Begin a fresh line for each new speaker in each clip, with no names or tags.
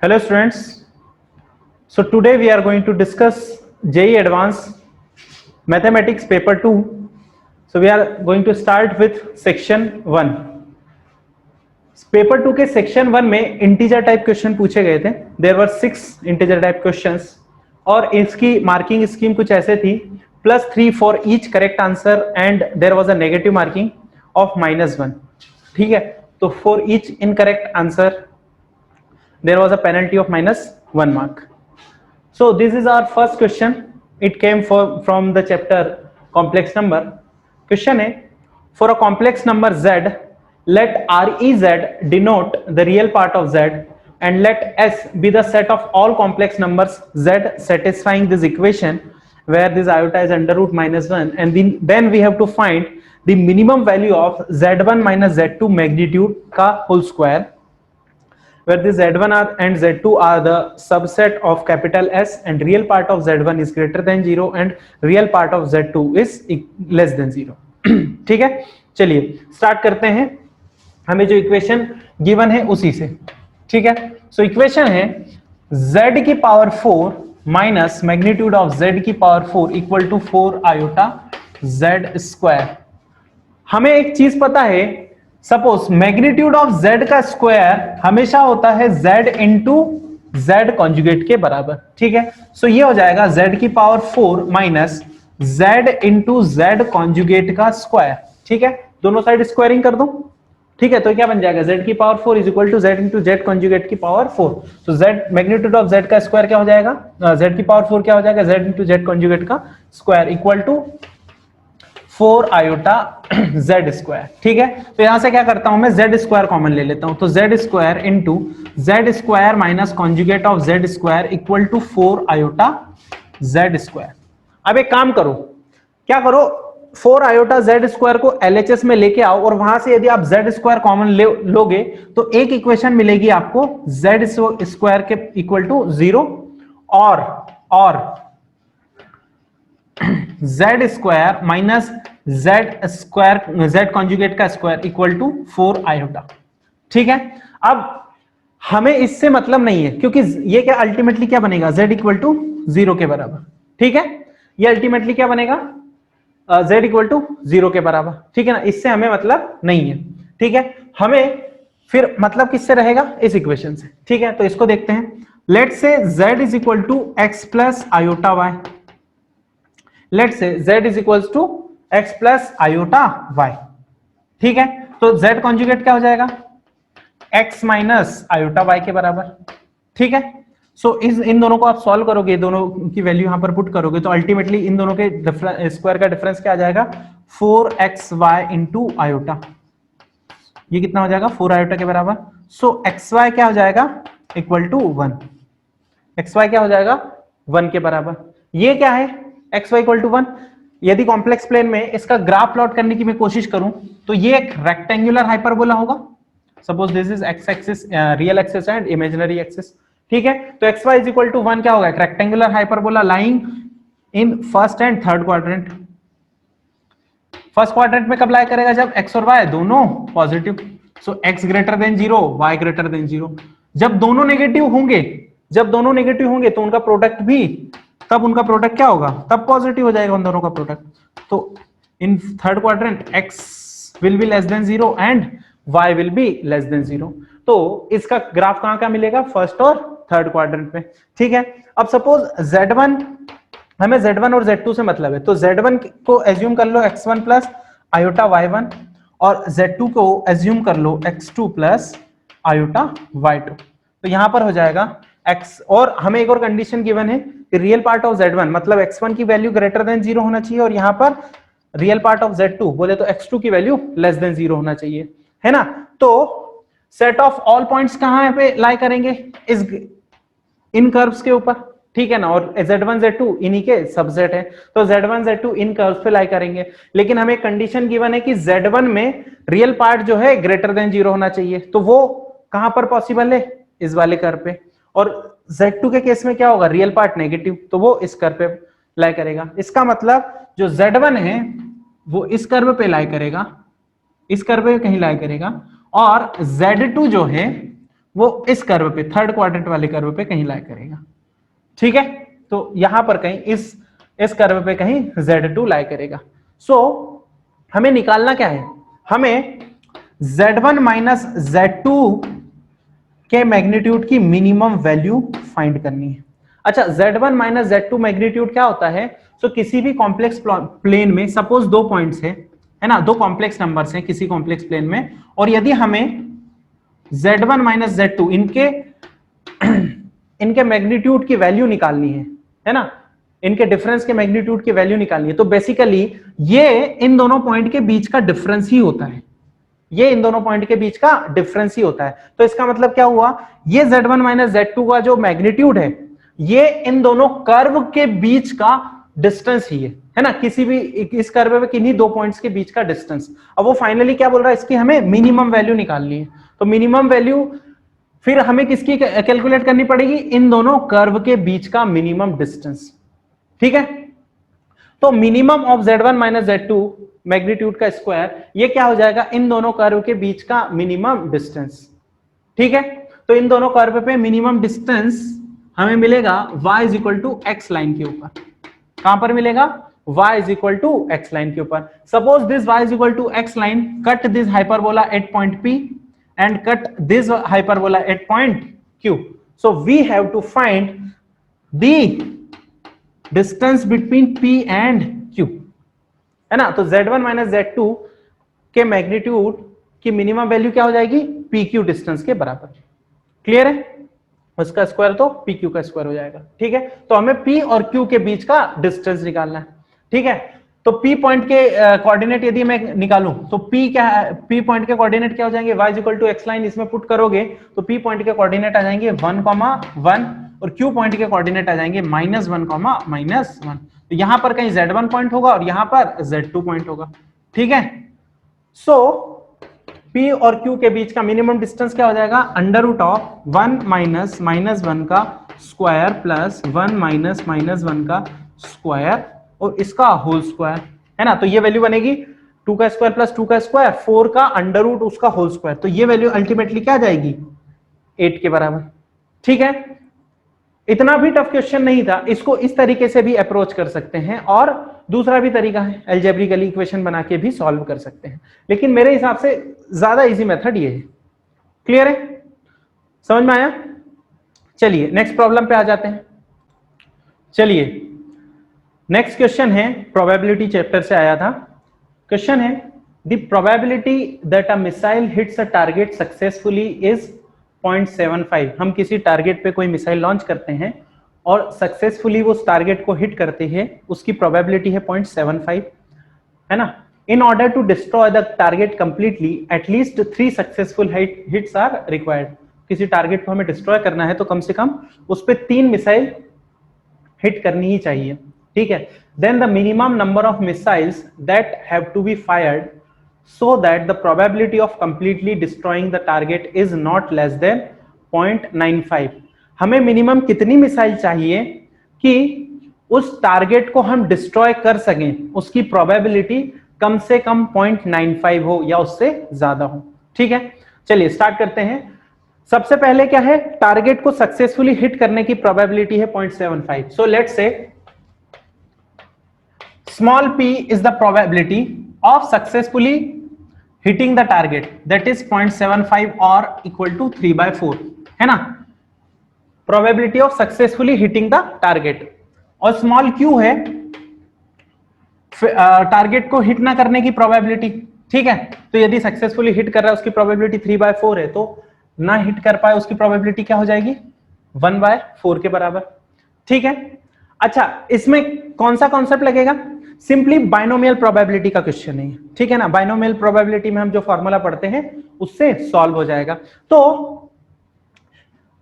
Hello students. So today we are going to discuss JEE Advanced Mathematics paper 2. So we are going to start with section 1. Paper 2 के section 1 में integer type question पूछे गए थे. There were 6 integer type questions और इसकी marking scheme कुछ ऐसे थी +3 for each correct answer and there was a negative marking of -1. ठीक है, तो for each incorrect answer there was a penalty of -1 mark. So this is our first question. It came from the chapter complex number. Question है, for a complex number z, let REZ denote the real part of z and let S be the set of all complex numbers z satisfying this equation where this iota is under root -1, and then we have to find the minimum value of z1 minus z2 magnitude का whole square, where the z1 and z2 are the subset of capital S and real part of z1 is greater than 0 and real part of z2 is less than 0. ठीक है, चलिए start करते हैं. हमें जो equation given है उसी से. ठीक है, सो इक्वेशन है z की power 4 minus magnitude of z की power 4 equal to 4 iota z square. हमें एक चीज पता है, सपोज मैग्नीट्यूड ऑफ z का स्क्वायर हमेशा होता है z इंटू z कॉन्जुगेट के बराबर. ठीक है, सो ये हो जाएगा z की power 4 minus z into z conjugate का स्क्वायर. ठीक है, दोनों साइड स्क्वायरिंग कर दो. ठीक है, तो क्या बन जाएगा z की power 4 is equal to z into z conjugate की पावर 4. तो z मैग्नीट्यूड ऑफ z का स्क्वायर क्या हो जाएगा, z की पावर 4 क्या हो जाएगा, z इंटू z कॉन्जुगेट का square equal to 4 iota z square. ठीक है, तो यहां से क्या करता हूं मैं, z स्क्वायर कॉमन ले लेता हूं. तो z square into z square minus conjugate of z square equal to 4 iota z square. अब एक काम करो, क्या करो, 4 आयोटा z स्क्वायर को LHS में लेके आओ और वहां से यदि आप z स्क्वायर कॉमन लोगे तो एक इक्वेशन मिलेगी आपको z स्क्वायर के इक्वल टू 0 और z square minus z square z conjugate का स्क्वायर इक्वल टू 4 आयोटा. ठीक है, अब हमें इससे मतलब नहीं है क्योंकि ये क्या अल्टीमेटली क्या बनेगा, z इक्वल टू 0 के बराबर. ठीक है, ये अल्टीमेटली क्या बनेगा, z इक्वल टू 0 के बराबर. ठीक है ना, इससे हमें मतलब नहीं है. ठीक है, हमें फिर मतलब किससे रहेगा, इस इक्वेशन से. ठीक है, तो इसको देखते हैं. Let's say z is equal to x plus iota y. Let's say z is equals to x plus iota y. ठीक है, तो z कॉन्जुगेट क्या हो जाएगा, x माइनस आयोटा y के बराबर. ठीक है, सो इन दोनों को आप सॉल्व करोगे, दोनों की वैल्यू यहां पर पुट करोगे तो अल्टीमेटली इन दोनों के स्क्वायर का डिफरेंस क्या आ जाएगा, 4xy इंटू आयोटा. ये कितना हो जाएगा, 4 आयोटा के बराबर. सो xy क्या हो जाएगा, इक्वल टू 1. xy क्या हो जाएगा, 1 के बराबर. ये क्या है, xy इक्वल टू 1. यदि कॉम्प्लेक्स प्लेन में इसका ग्राफ प्लॉट करने की मैं कोशिश करूं तो ये एक रेक्टेंगुलर हाइपरबोला होगा. Suppose this is x axis, real axis and imaginary axis. ठीक है, तो xy इज इक्वल टू 1 क्या होगा, एक rectangular hyperbola lying in first and third quadrant. First quadrant में कब लाई करेगा, जब x और y दोनों पॉजिटिव. सो x greater then 0, y greater than 0. जब दोनों नेगेटिव होंगे तो उनका प्रोडक्ट भी, तब उनका प्रोडक्ट क्या होगा, तब पॉजिटिव हो जाएगा उन दोनों का प्रोडक्ट. तो in third quadrant x will be less than 0 and y will be less than 0. तो इसका ग्राफ कहां का मिलेगा, फर्स्ट और थर्ड क्वाड्रेंट में. ठीक है, अब सपोज z1, हमें z1 और z2 से मतलब है, तो z1 को एज्यूम कर लो x1 प्लस आयोटा y1 और z2 को एज्यूम कर लो x2 प्लस आयोटा y2. तो यहां पर हो जाएगा x, और हमें एक और कंडीशन गिवन है कि रियल पार्ट ऑफ z1 मतलब x1 की वैल्यू ग्रेटर देन 0 होना चाहिए और यहां पर रियल पार्ट ऑफ z2 बोले तो x2 की वैल्यू लेस देन 0 होना चाहिए, है ना. तो सेट ऑफ ऑल पॉइंट्स कहां पे लाई करेंगे, इस इन कर्व्स के ऊपर. ठीक है ना, और z1 z2 इन्हीं के सबसेट है, तो z1 z2 इन कर्व्स पे लाई करेंगे. लेकिन हमें कंडीशन गिवन है कि z1 में रियल पार्ट जो है ग्रेटर देन 0 होना चाहिए, तो वो कहां पर पॉसिबल है, इस वाले कर्व पे. और z2 के केस में क्या होगा, रियल पार्ट नेगेटिव, तो वो इस कर्व पे लाई करेगा. इसका मतलब जो z1 है वो इस कर्व पे लाई करेगा, इस कर्व पे कहीं लाई करेगा, और z2 जो है वो इस कर्व पे, थर्ड क्वाड्रेंट वाले कर्व पे कहीं लाई करेगा, ठीक है। तो यहां पर कहीं इस कर्व पे कहीं Z2 लाई करेगा। सो हमें निकालना क्या है, हमें Z1 माइनस Z2 के मैग्नीट्यूड की मिनिमम वैल्यू फाइंड करनी है। अच्छा, Z1 माइनस Z2 मैग्नीट्यूड क्या होता है? सो किसी भी कॉम्प्लेक्स प्लेन में सपोज दो पॉइंट्स है ना, दो कॉम्प्लेक्स नंबर्स हैं किसी कॉम्प्लेक्स प्लेन में, और यदि हमें Z1 माइनस Z2 इनके मैग्नीट्यूड की वैल्यू निकालनी है ना, इनके डिफरेंस के मैग्नीट्यूड की वैल्यू निकालनी है, तो बेसिकली ये इन दोनों पॉइंट के बीच का डिफरेंस ही होता है, ये इन दोनों पॉइंट के बीच का डिफरेंस ही होता है। तो इसका मतलब क्या हुआ, ये Z1 माइनस Z2 का जो मैग्नीट्यूड है ये इन दोनों कर्व के बीच का डिस्टेंस ही है ना, किसी भी इस कर्व में किन्हीं दो पॉइंट्स के बीच का डिस्टेंस। अब वो फाइनली क्या बोल रहा है, इसकी हमें मिनिमम वैल्यू निकालनी है, तो मिनिमम वैल्यू फिर हमें किसकी कैलकुलेट करनी पड़ेगी, इन दोनों कर्व के बीच का मिनिमम डिस्टेंस, ठीक है। तो minimum of Z1 minus Z2 magnitude का स्क्वायर, ये क्या हो जाएगा, इन दोनों कर्व के बीच का मिनिमम डिस्टेंस, ठीक है। तो इन दोनों कर्व पे मिनिमम डिस्टेंस हमें मिलेगा y is equal to x line के ऊपर। कहां पर मिलेगा, y is equal to x line के ऊपर। Suppose this y is equal to x line cut this hyperbola at point P and cut this hyperbola at point Q. So we have to find the distance between P and Q, है ना। तो Z1 minus Z2 के magnitude की minimum value क्या हो जाएगी, PQ distance के बराबर, क्लियर है। उसका स्क्वायर तो PQ का स्क्वायर हो जाएगा, ठीक है। तो हमें P और Q के बीच का डिस्टेंस निकालना है, ठीक है। तो P पॉइंट के कोऑर्डिनेट यदि मैं निकालूं तो P क्या है, P पॉइंट के कोऑर्डिनेट क्या हो जाएंगे, y equal to x line, इसमें पुट करोगे तो P पॉइंट के कोऑर्डिनेट आ जाएंगे 1,1 और Q पॉइंट के कोऑर्डिनेट आ जाएंगे -1,-1। तो यहां पर कहीं Z1 पॉइंट होगा और यहां पर Z2 पॉइंट होगा, ठीक है। सो P और Q के बीच का मिनिमम डिस्टेंस क्या हो जाएगा, अंडर रूट ऑफ 1 माइनस -1 का स्क्वायर प्लस 1 माइनस -1 का स्क्वायर और इसका होल स्क्वायर, है ना। तो ये वैल्यू बनेगी 2 का स्क्वायर प्लस 2 का स्क्वायर, 4 का अंडर रूट उसका होल स्क्वायर, तो ये वैल्यू अल्टीमेटली क्या आ जाएगी, 8 के बराबर, ठीक है। इतना भी टफ क्वेश्चन नहीं था, इसको इस तरीके से भी अप्रोच कर सकते हैं और दूसरा भी तरीका है, अलजेब्रिकली इक्वेशन बना के भी सॉल्व कर सकते हैं, लेकिन मेरे हिसाब से ज्यादा इजी मेथड ये है, क्लियर है, समझ में आया। चलिए नेक्स्ट प्रॉब्लम पे आ जाते हैं। चलिए नेक्स्ट क्वेश्चन है, प्रोबेबिलिटी चैप्टर से आया था। क्वेश्चन है the probability that a missile hits a target successfully is 0.75। हम किसी टारगेट पे कोई मिसाइल लॉन्च करते हैं और सक्सेसफुली वो उस टारगेट को हिट करते हैं, उसकी प्रोबेबिलिटी है 0.75, है ना। In order to destroy the target completely at least 3 successful hits are required. किसी टारगेट को हमें डिस्ट्रॉय करना है तो कम से कम उस पर 3 मिसाइल हिट करनी ही चाहिए, ठीक है। Then the minimum number of missiles that have to be fired so that the probability of completely destroying the target is not less than 0.95। हमें मिनिमम कितनी मिसाइल चाहिए कि उस टारगेट को हम डिस्ट्रॉय कर सकें, उसकी प्रोबेबिलिटी कम से कम 0.95 हो या उससे ज्यादा हो, ठीक है। चलिए स्टार्ट करते हैं। सबसे पहले क्या है, टारगेट को सक्सेसफुली हिट करने की प्रोबेबिलिटी है 0.75। So let's say small p is the probability of successfully hitting the target, that is 0.75 or equal to 3/4, है ना, probability of successfully hitting the target। और small q है टारगेट को hit ना करने की प्रोबेबिलिटी, ठीक है। तो यदि सक्सेसफुली हिट कर रहा है उसकी प्रोबेबिलिटी 3/4 है, तो ना हिट कर पाए उसकी प्रोबेबिलिटी क्या हो जाएगी, 1/4 के बराबर, ठीक है। अच्छा, इसमें कौन सा कॉन्सेप्ट लगेगा, सिंपली बाइनोमियल प्रोबेबिलिटी का क्वेश्चन है, ठीक है ना। बाइनोमियल प्रोबेबिलिटी में हम जो फॉर्मूला पढ़ते हैं उससे सॉल्व हो जाएगा। तो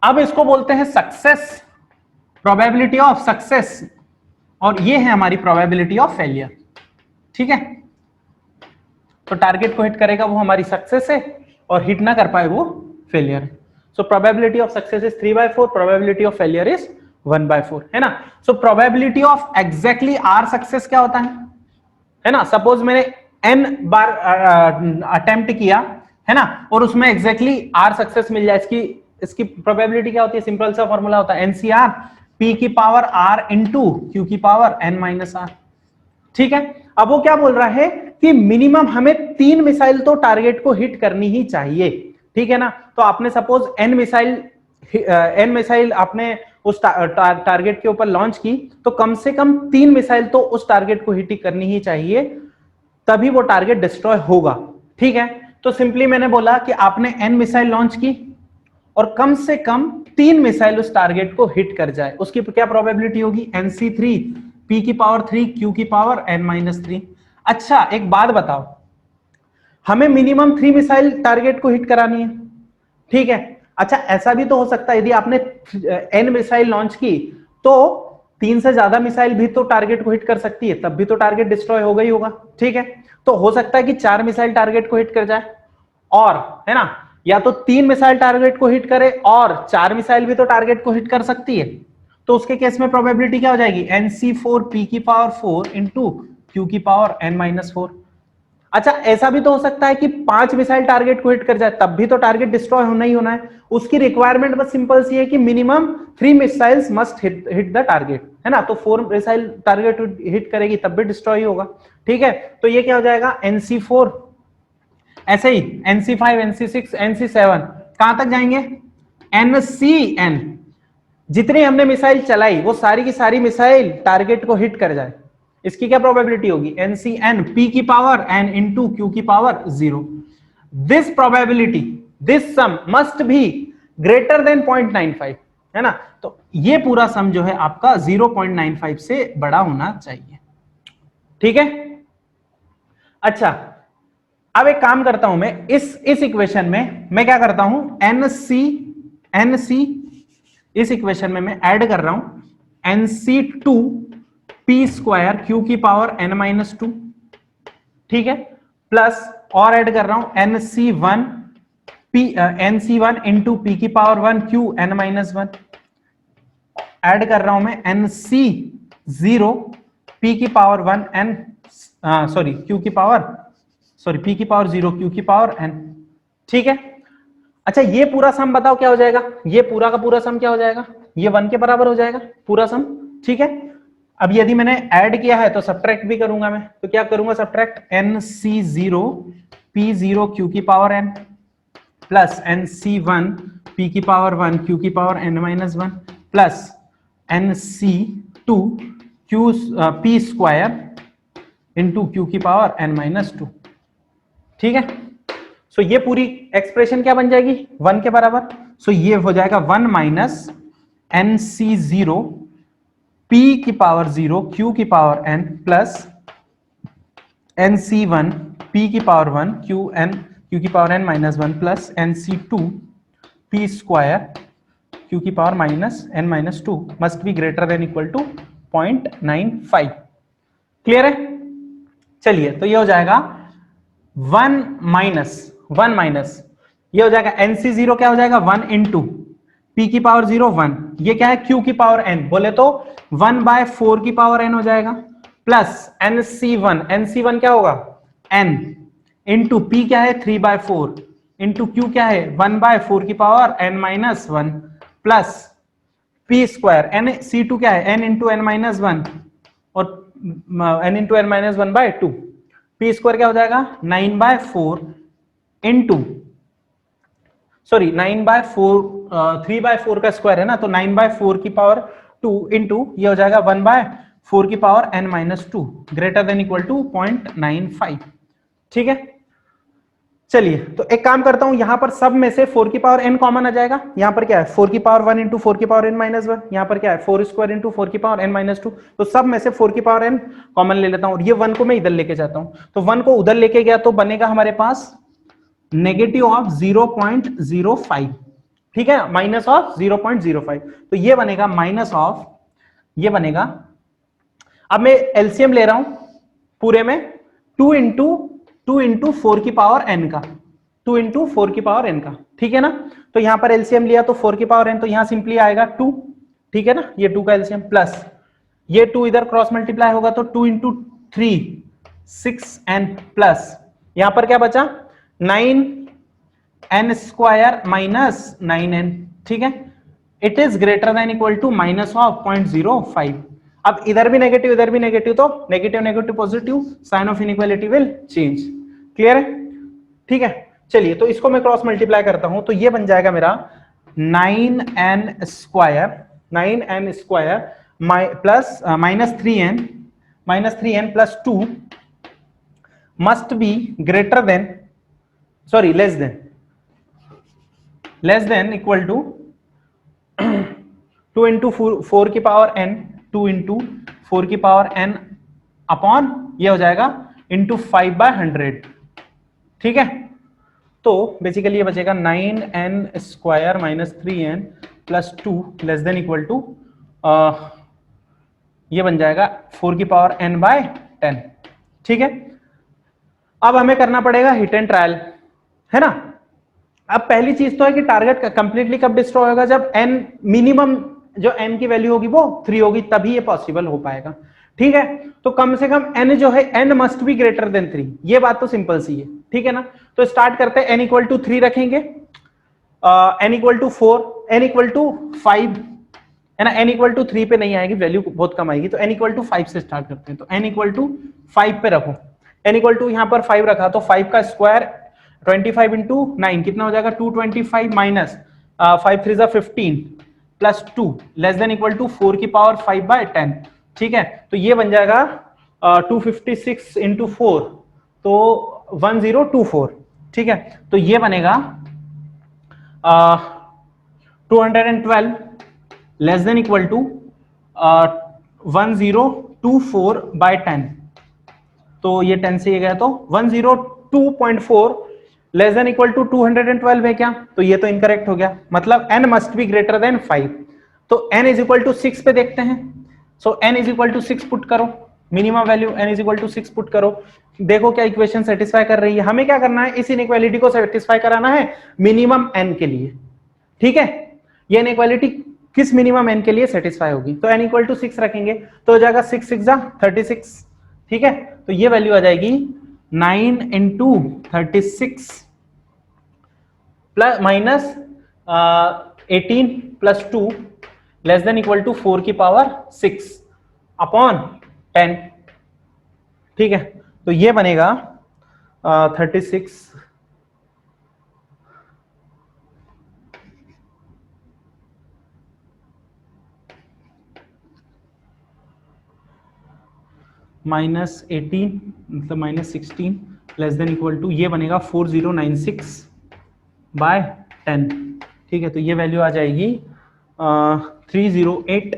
अब इसको बोलते हैं सक्सेस, प्रोबेबिलिटी ऑफ सक्सेस, और ये है हमारी प्रोबेबिलिटी ऑफ फेलियर, ठीक है। तो टारगेट को हिट करेगा वो हमारी सक्सेस है और हिट ना कर पाए वो फेलियर है। So probability of success is 3/4, probability of failure is 1/4, है ना। So probability of exactly r success क्या होता है ना। सपोज मैंने n बार अटेम्प्ट किया, है ना, और उसमें एग्जैक्टली आर सक्सेस मिल जाए, इसकी इसकी प्रोबेबिलिटी क्या होती है, सिंपल सा फॉर्मूला होता है एनसीआर पी की पावर आर इंटू क्यू की पावर एन माइनस आर। ठीक है, अब वो क्या बोल रहा है कि मिनिमम हमें 3 मिसाइल तो टारगेट को हिट करनी ही चाहिए। ठीक है ना, तो आपने सपोज एन मिसाइल आपने उस टारगेट के ऊपर लॉन्च की, तो कम से कम 3 मिसाइल तो उस टारगेट को हिट करनी ही चाहिए, तभी वो टारगेट डिस्ट्रॉय होगा। ठीक है, तो सिंपली मैंने बोला कि आपने एन मिसाइल लॉन्च की और कम से कम 3 मिसाइल उस टारगेट को हिट कर जाए, उसकी क्या प्रोबेबिलिटी होगी, NC3 P की पावर 3 Q की पावर n-3। अच्छा एक बात बताओ, हमें मिनिमम 3 मिसाइल टारगेट को हिट करानी है। ठीक है, अच्छा ऐसा भी तो हो सकता है यदि आपने n मिसाइल लॉन्च की तो 3 से ज्यादा मिसाइल भी तो टारगेट को हिट कर सकती है, तब भी तो टारगेट डिस्ट्रॉय होगा ही होगा। ठीक है, तो हो सकता है कि 4 मिसाइल टारगेट को हिट कर जाए, और है ना, या तो 3 मिसाइल टारगेट को हिट करे और 4 मिसाइल भी तो टारगेट को हिट कर सकती है। तो उसके केस में प्रोबेबिलिटी क्या हो जाएगी, NC4 P की पावर 4 इंटू Q की पावर n-4। अच्छा ऐसा भी तो हो सकता है कि 5 मिसाइल टारगेट को हिट कर जाए, तब भी तो टारगेट डिस्ट्रॉय होना ही होना है। उसकी रिक्वायरमेंट बस सिंपल सी है कि minimum 3 missiles must hit the target, है ना, तो 4 मिसाइल टारगेट हिट करेगी तब भी डिस्ट्रॉय होगा। ठीक है, तो ये क्या हो जाएगा NC4, ऐसे ही NC5 NC6 NC7 कहां तक जाएंगे, NCN। जितनी हमने मिसाइल चलाई वो सारी की सारी मिसाइल टारगेट को हिट कर जाए, इसकी क्या प्रोबेबिलिटी होगी, NCN P की पावर n इंटू Q की power 0। This probability, this sum must be greater than 0.95, है ना, तो ये पूरा सम जो है आपका 0.95 से बड़ा होना चाहिए। ठीक है, अच्छा अब एक काम करता हूं मैं, इस इक्वेशन में मैं क्या करता हूं, NC इस इक्वेशन में मैं ऐड कर रहा हूं NC2 P स्क्वायर Q की पावर n-2, ठीक है, प्लस और ऐड कर रहा हूं NC1 इंटू P की पावर 1 Q n-1, ऐड कर रहा हूं मैं NC0 P की पावर 1 n सॉरी Q की पावर P की पावर 0 Q की पावर n। ठीक है, अच्छा ये पूरा सम बताओ क्या हो जाएगा, ये पूरा का पूरा सम क्या हो जाएगा, ये 1 के बराबर हो जाएगा पूरा सम। ठीक है, अब यदि मैंने ऐड किया है तो सब्ट्रैक्ट भी करूंगा मैं, तो क्या करूंगा, सब्ट्रैक्ट NC0 P0 Q की power n plus NC1 P की पावर 1 Q की power n-1 plus NC2 P square into Q की पावर n-2। ठीक है, सो ये पूरी एक्सप्रेशन क्या बन जाएगी, 1 के बराबर। सो ये हो जाएगा 1 माइनस NC0 P की पावर 0 Q की power n plus NC1 P की पावर 1 Q की power n-1 plus NC2 P square Q की power -n-2 must be greater than equal to 0.95। Clear है, चलिए तो ये हो जाएगा 1 माइनस ये हो जाएगा NC0 क्या हो जाएगा 1 इंटू P की पावर 0 1, ये क्या है Q की पावर n, बोले तो 1/4 की पावर n हो जाएगा, प्लस NC1 क्या होगा n इंटू P क्या है 3/4 इंटू Q क्या है 1/4 की power n-1 plus P square NC2 क्या है n इंटू n-1 और n into n-1/2, P square क्या हो जाएगा 9/4 इंटू 3/4 का स्क्वायर है ना, तो 9/4 की पावर 2 इंटू ये हो जाएगा 1/4 की power n-2 greater than equal to 0.95। ठीक है, चलिए तो एक काम करता हूं, यहां पर सब में से 4 की पावर n कॉमन आ जाएगा, यहां पर क्या है 4 की पावर 1 इंटू 4 की पावर n-1, यहां पर क्या है 4 स्क्वायर इंटू 4 की पावर n-2, तो सब में से 4 की पावर n कॉमन ले लेता हूं और ये 1 को मैं इधर लेके जाता हूं, तो 1 को उधर लेके गया तो बनेगा हमारे पास नेगेटिव ऑफ 0.05, ठीक है, माइनस ऑफ 0.05, तो ये बनेगा माइनस ऑफ, ये बनेगा, अब मैं एलसीएम ले रहा हूं पूरे में 2 इंटू 4 की पावर n का, 2 इंटू 4 की पावर n का, ठीक है ना, तो यहां पर एलसीएम लिया तो 4 की पावर n, तो यहां सिंपली आएगा 2, ठीक है ना, ये 2 का एलसीएम प्लस ये 2 इधर क्रॉस मल्टीप्लाई होगा तो 2 इंटू 3 6n प्लस यहां पर क्या बचा 9n स्क्वायर माइनस 9n, ठीक है, it is greater than equal to minus of 0.05। अब इधर भी नेगेटिव इधर भी नेगेटिव, तो negative negative positive, sign of inequality will change. Clear है? ठीक है, चलिए तो इसको मैं क्रॉस मल्टीप्लाई करता हूं, तो ये बन जाएगा मेरा 9n square plus -3n plus 2 must be greater than, sorry less than equal to 2 into 4 की पावर n, 2 इंटू 4 की पावर n अपॉन ये हो जाएगा इंटू 5/100। ठीक है, तो बेसिकली ये बचेगा 9n square minus 3n plus 2 less than equal to ये बन जाएगा 4 की पावर n/10। ठीक है, अब हमें करना पड़ेगा हिट एंड ट्रायल, है ना। अब पहली चीज तो है कि टारगेट कंप्लीटली कब डिस्ट्रॉय होगा, जब n मिनिमम जो n की वैल्यू होगी वो 3 होगी, तभी ये पॉसिबल हो पाएगा। ठीक है, तो कम से कम n जो है n must be greater then 3, ये बात तो सिंपल सी है। ठीक है ना, तो स्टार्ट करते हैं, n इक्वल टू 3 रखेंगे, n equal to 4, n equal to 5, है ना। n इक्वल टू 3 पे नहीं आएगी, वैल्यू बहुत कम आएगी, तो n इक्वल टू 5 से स्टार्ट करते हैं। तो n इक्वल टू 5 पे रखो, n इक्वल टू यहाँ पर 5 रखा, तो 5 का स्क्वायर 25 इंटू 9 कितना हो जाएगा 225 minus 5 3 15 plus 2 less than equal to 4 की पावर 5/10। ठीक है, तो ये बन जाएगा 256 इंटू 4, तो 1024। ठीक है, तो ये बनेगा 212 लेस देन इक्वल टू 1024/10, तो ये 10 से ये गया, तो 102.4 लेस देन इक्वल टू 212 है क्या, तो ये तो इनकरेक्ट हो गया, मतलब n must be greater then 5। तो n इज इक्वल टू 6 पे देखते हैं, so n is equal to 6 put करो, minimum value n is equal to 6 put करो, देखो क्या इक्वेशन सेटिस्फाई कर रही है। हमें क्या करना है, इस इनइक्वालिटी को सेटिस्फाई कराना है मिनिमम n के लिए। ठीक है, ये इनइक्वालिटी किस मिनिमम n के लिए सेटिस्फाई होगी, तो n इक्वल टू 6 रखेंगे, तो हो जाएगा 6 6 36। ठीक है, तो ये वैल्यू आ जाएगी 9 into 36 plus minus 18 plus 2 less than equal to 4 की पावर 6 अपॉन 10। ठीक है, तो ये बनेगा 36 माइनस 18 मतलब minus 16 less than equal to ये बनेगा 4096/10। ठीक है, तो ये वैल्यू आ जाएगी 308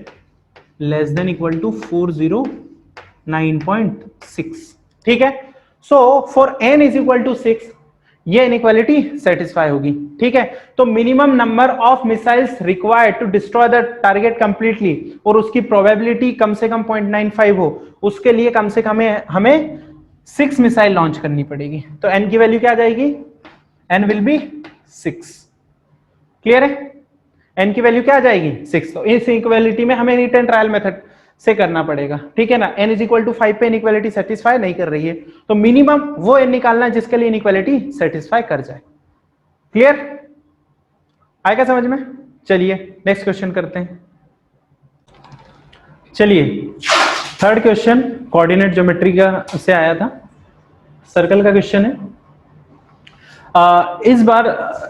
लेस देन इक्वल टू 409.6। ठीक है, so for n is equal to 6 ये इनइक्वालिटी सेटिस्फाई होगी। ठीक है, तो minimum number of missiles required to destroy the target completely, और उसकी प्रोबेबिलिटी कम से कम 0.95 हो, उसके लिए कम से कम हमें 6 मिसाइल लॉन्च करनी पड़ेगी। तो n की वैल्यू क्या आ जाएगी, n विल बी 6। क्लियर है, n की वैल्यू क्या आ जाएगी 6। तो इस इक्वालिटी में हमें रिटर्न ट्रायल मेथड से करना पड़ेगा। ठीक है ना, n इज इक्वल टू 5 पे इनइक्वालिटी सेटिस्फाई नहीं कर रही है, तो मिनिमम वो n निकालना है जिसके लिए इनइक्वालिटी सेटिस्फाई कर जाए। क्लियर, आएगा समझ में। चलिए नेक्स्ट क्वेश्चन करते हैं। चलिए थर्ड क्वेश्चन कोऑर्डिनेट ज्योमेट्री का से आया था, सर्कल का क्वेश्चन है। इस बार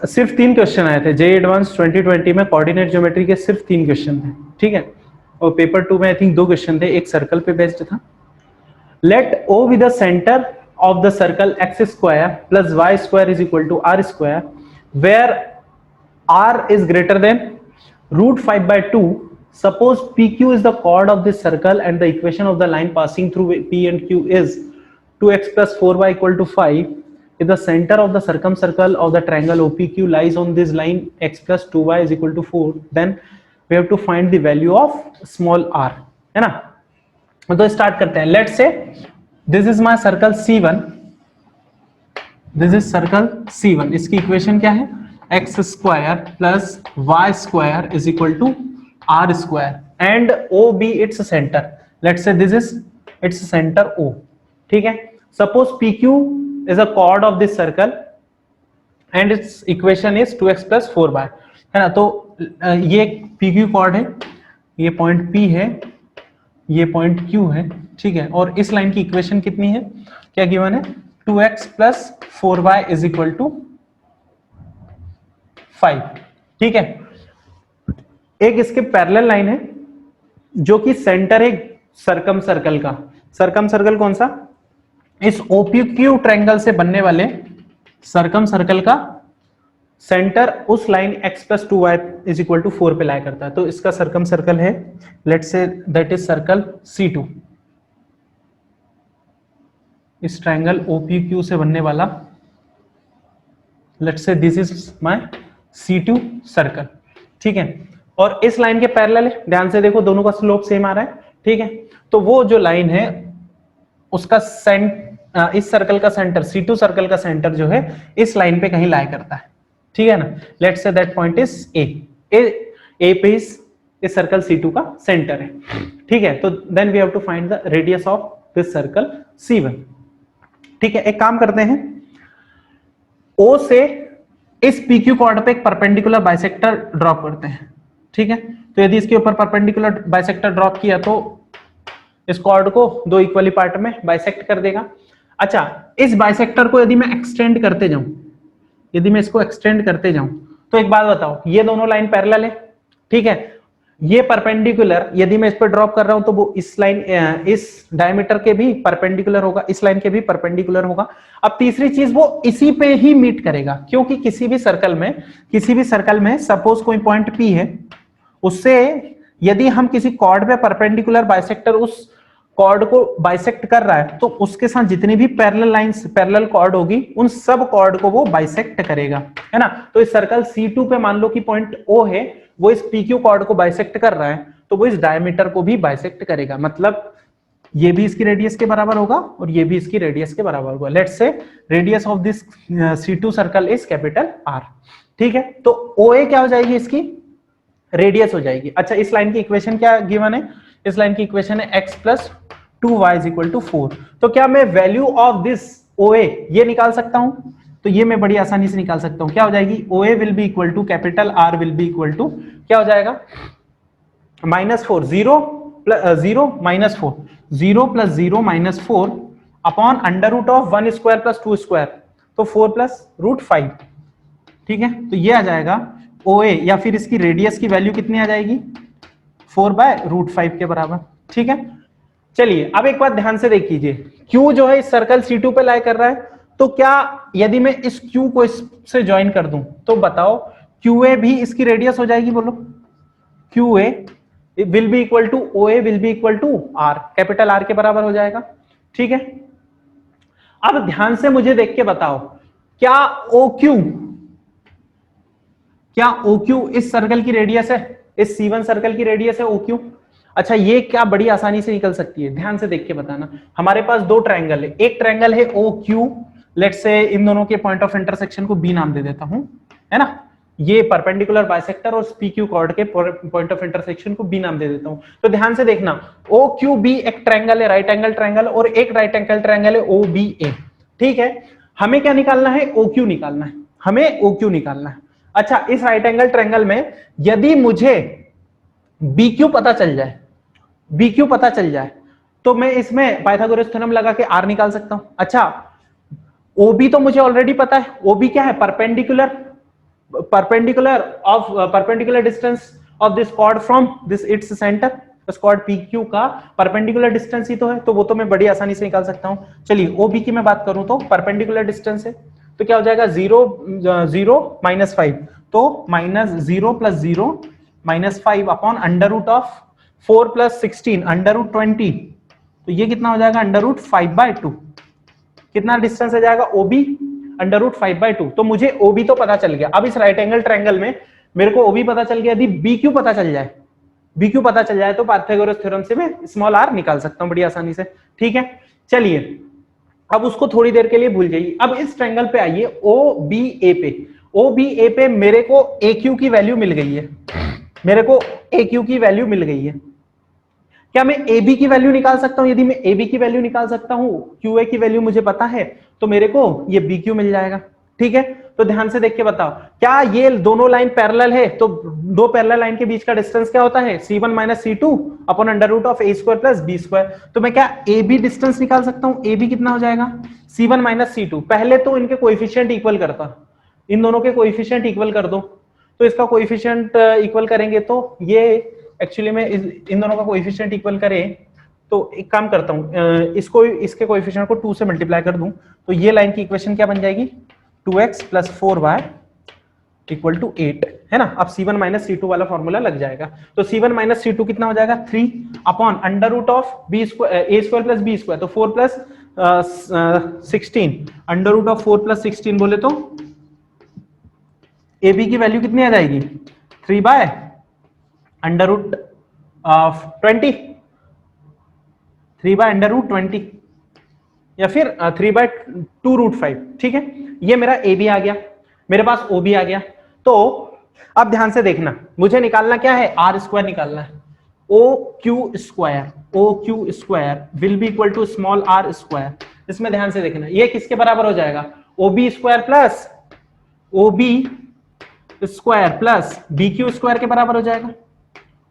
सिर्फ 3 क्वेश्चन आए थे, जेईई एडवांस 2020 में कोऑर्डिनेट ज्योमेट्री के सिर्फ 3 क्वेश्चन थे। ठीक है, और पेपर 2 में आई थिंक 2 क्वेश्चन थे, एक सर्कल पे बेस्ड था। Let O be the centre of the circle x square plus y square is equal to r square, where r is greater than √5/2. Suppose PQ is the chord of this circle and the equation of the line passing through P and Q is 2x plus 4y equal to 5. If the center of the circumcircle of the triangle OPQ lies on this line x plus 2y is equal to 4, then we have to find the value of small r, है ना। तो start करते हैं। Let's say this is my circle C1, this is circle C1, इसकी equation क्या है, x square plus y square is equal to r square and O be its center. Let's say this is its center O. ठीक है, suppose PQ is a chord of this circle and its equation is 2x plus 4y. है ना। तो ये एक P Q cord है, ये point P है, ये पॉइंट क्यू है, ठीक है। और इस लाइन की इक्वेशन कितनी है, क्या गिवन है, 2x plus 4y is equal to 5, ठीक है। एक इसके पैरेलल लाइन है जो कि सेंटर है सरकम सर्कल का। सरकम सर्कल कौन सा, इस ओपीक्यू ट्रायंगल से बनने वाले सरकम सर्कल का सेंटर उस line x plus 2y is equal to 4 पे लाई करता है। तो इसका सरकम सर्कल है, let's say that is circle C2। इस ट्रायंगल OPQ से बनने वाला, let's say this is my C2 circle, ठीक है। और इस लाइन के पैरेलल है, ध्यान से देखो दोनों का स्लोप सेम आ रहा है, ठीक है। तो वो जो लाइन है उसका इस सर्कल का सेंटर, C2 सर्कल का सेंटर जो है इस लाइन पे कहीं लाई करता है, ठीक है ना। Let's say that point is a पे इस सर्कल C2 का सेंटर है, ठीक है। तो then we have to find the radius of this circle C1, ठीक है। एक काम करते हैं, O से इस PQ कॉर्ड पे एक परपेंडिकुलर बाइसेक्टर ड्रॉप करते हैं, ठीक है। तो यदि इसके ऊपर परपेंडिकुलर बाइसेक्टर ड्रॉप किया तो इस कॉर्ड को दो इक्वली पार्ट में बाइसेक्ट कर देगा। अच्छा, इस बाइसेक्टर को यदि मैं एक्सटेंड करते जाऊं, यदि मैं इसको एक्सटेंड करते जाऊं, तो एक बात बताओ, ये दोनों लाइन पैरेलल है, ठीक है। ये परपेंडिकुलर यदि मैं इस पर ड्रॉप कर रहा हूं तो वो इस लाइन, इस डायमीटर के भी परपेंडिकुलर होगा, इस लाइन के भी परपेंडिकुलर होगा। अब तीसरी चीज, वो इसी पे ही मीट करेगा, क्योंकि किसी भी सर्कल में सपोज कोई पॉइंट P है, उससे यदि हम किसी कॉर्ड पे परपेंडिकुलर बाइसेक्टर उस कॉर्ड को बाइसेक्ट कर रहा है, तो उसके साथ जितनी भी पैरेलल लाइंस, पैरेलल कॉर्ड होगी, उन सब कॉर्ड को वो बाइसेक्ट करेगा, है ना। तो इस सर्कल C2 पे मान लो कि पॉइंट O है, वो इस PQ कॉर्ड को बाइसेक्ट कर रहा है, तो वो इस डायमीटर को भी बाइसेक्ट करेगा। मतलब ये भी इसकी रेडियस के बराबर होगा और ये भी इसकी रेडियस के बराबर होगा। Let's say radius of this C2 circle is capital R, ठीक है। तो OA क्या हो जाएगी, इसकी रेडियस हो जाएगी। अच्छा, इस लाइन की इक्वेशन क्या गिवन है, इस लाइन की इक्वेशन है x plus 2y is equal to 4। तो क्या मैं वैल्यू ऑफ दिस OA ये निकाल सकता हूं, तो ये मैं बड़ी आसानी से निकाल सकता हूं। क्या हो जाएगी, OA will be equal to capital R will be equal to, क्या हो जाएगा, -4, 0 minus 4, 0 plus 0 minus 4 upon under root of 1 square plus 2 square, तो 4 प्लस रूट 5, ठीक है। तो ये आ जाएगा OA, या फिर इसकी रेडियस की वैल्यू कितनी आ जाएगी, 4/√5 के बराबर, ठीक है। चलिए अब एक बात ध्यान से देख लीजिए, Q जो है इस सर्कल C2 पे लाई कर रहा है, तो क्या यदि मैं इस Q को इससे ज्वाइन कर दूं तो बताओ QA भी इसकी रेडियस हो जाएगी, बोलो। QA will be equal to OA will be equal to R, capital R के बराबर हो जाएगा, ठीक है। अब ध्यान से मुझे देख के बताओ, क्या OQ इस सर्कल की रेडियस है, इस C1 सर्कल की रेडियस है OQ। अच्छा, ये क्या बड़ी आसानी से निकल सकती है, ध्यान से देख के बताना। हमारे पास दो ट्रायंगल है, एक ट्रायंगल है OQ, लेट्स से इन दोनों के पॉइंट ऑफ इंटरसेक्शन को B नाम दे देता हूं, है ना। ये परपेंडिकुलर बाइसेक्टर और PQ कॉर्ड के पॉइंट ऑफ इंटरसेक्शन को B नाम दे देता हूं। तो ध्यान से देखना, OQB एक ट्रायंगल है, राइट एंगल ट्रायंगल, और एक राइट एंगल ट्रायंगल है OBA, ठीक है। हमें क्या निकालना है, OQ निकालना है, हमें OQ निकालना है। अच्छा, इस राइट एंगल ट्रायंगल में यदि मुझे BQ पता चल जाए तो मैं इसमें पाइथागोरस थ्योरम लगा के R निकाल सकता हूं। अच्छा, OB तो मुझे ऑलरेडी पता है, OB क्या है, perpendicular distance of this cord from this its centre, इस कॉर्ड PQ का परपेंडिकुलर डिस्टेंस ही तो है, तो वो तो मैं बड़ी आसानी से निकाल सकता हूं। चलिए OB की मैं बात करूं तो परपेंडिकुलर डिस्टेंस है, तो क्या हो जाएगा, 0 माइनस 5, तो -0 plus 0 minus 5 upon under root of 4 plus 16 under root 20, तो ये कितना हो जाएगा, अंडर रूट 5/2। कितना डिस्टेंस आ जाएगा, OB अंडर रूट 5/2। तो मुझे OB तो पता चल गया। अब इस राइट एंगल ट्रायंगल में मेरे को OB पता चल गया, यदि BQ पता चल जाए तो पाइथागोरस थ्योरम से मैं स्मॉल r निकाल सकता हूं बड़ी आसानी से, ठीक है। चलिए अब उसको थोड़ी देर के लिए भूल जाइए। अब इस ट्रायंगल पे आइए, OBA पे मेरे को AQ की वैल्यू मिल गई है, क्या मैं AB की वैल्यू निकाल सकता हूं? यदि मैं AB की वैल्यू निकाल सकता हूं, QA की वैल्यू मुझे पता है, तो मेरे को ये BQ मिल जाएगा, ठीक है, तो ध्यान से देख के बताओ, क्या ये दोनों लाइन पैरेलल है? तो दो पैरेलल लाइन के बीच का डिस्टेंस क्या होता है? c1 minus c two upon under root of a square plus b square. तो मैं क्या ए बी डिस्टेंस निकाल सकता हूं? ए बी कितना हो जाएगा? c1 minus c to. पहले तो इनके कोएफिशिएंट इक्वल करता, इन दोनों के कोएफिशिएंट इक्वल कर दो। तो इसका कोएफिशिएंट इक्वल करेंगे तो ये एक्चुअली में इन दोनों का कोएफिशिएंट इक्वल करें तो एक काम करता हूं, इसको इसके कोएफिशिएंट को 2 से मल्टीप्लाई कर दूं, तो ये लाइन की इक्वेशन क्या बन जाएगी? 2x plus 4y equal to 8, है ना। अब c1 माइनस सी टू वाला फॉर्मूला लग जाएगा। तो c1 माइनस सी टू कितना हो जाएगा? 3 upon under root of b square a square plus b square, तो 4 plus 16 under root of 4 plus 16 बोले तो ए बी की वैल्यू कितनी आ जाएगी? 3 by under root of 20, 3 by under root 20 या फिर 3 बाय 2 रूट 5। ठीक है, ये मेरा ए बी आ गया, मेरे पास ओ बी आ गया। तो अब ध्यान से देखना, मुझे निकालना क्या है? आर स्क्वायर निकालना है। O Q square will be equal to small r square. इसमें ध्यान से देखना, ये किसके बराबर हो जाएगा? O B square plus O B square plus B Q square के बराबर हो जाएगा।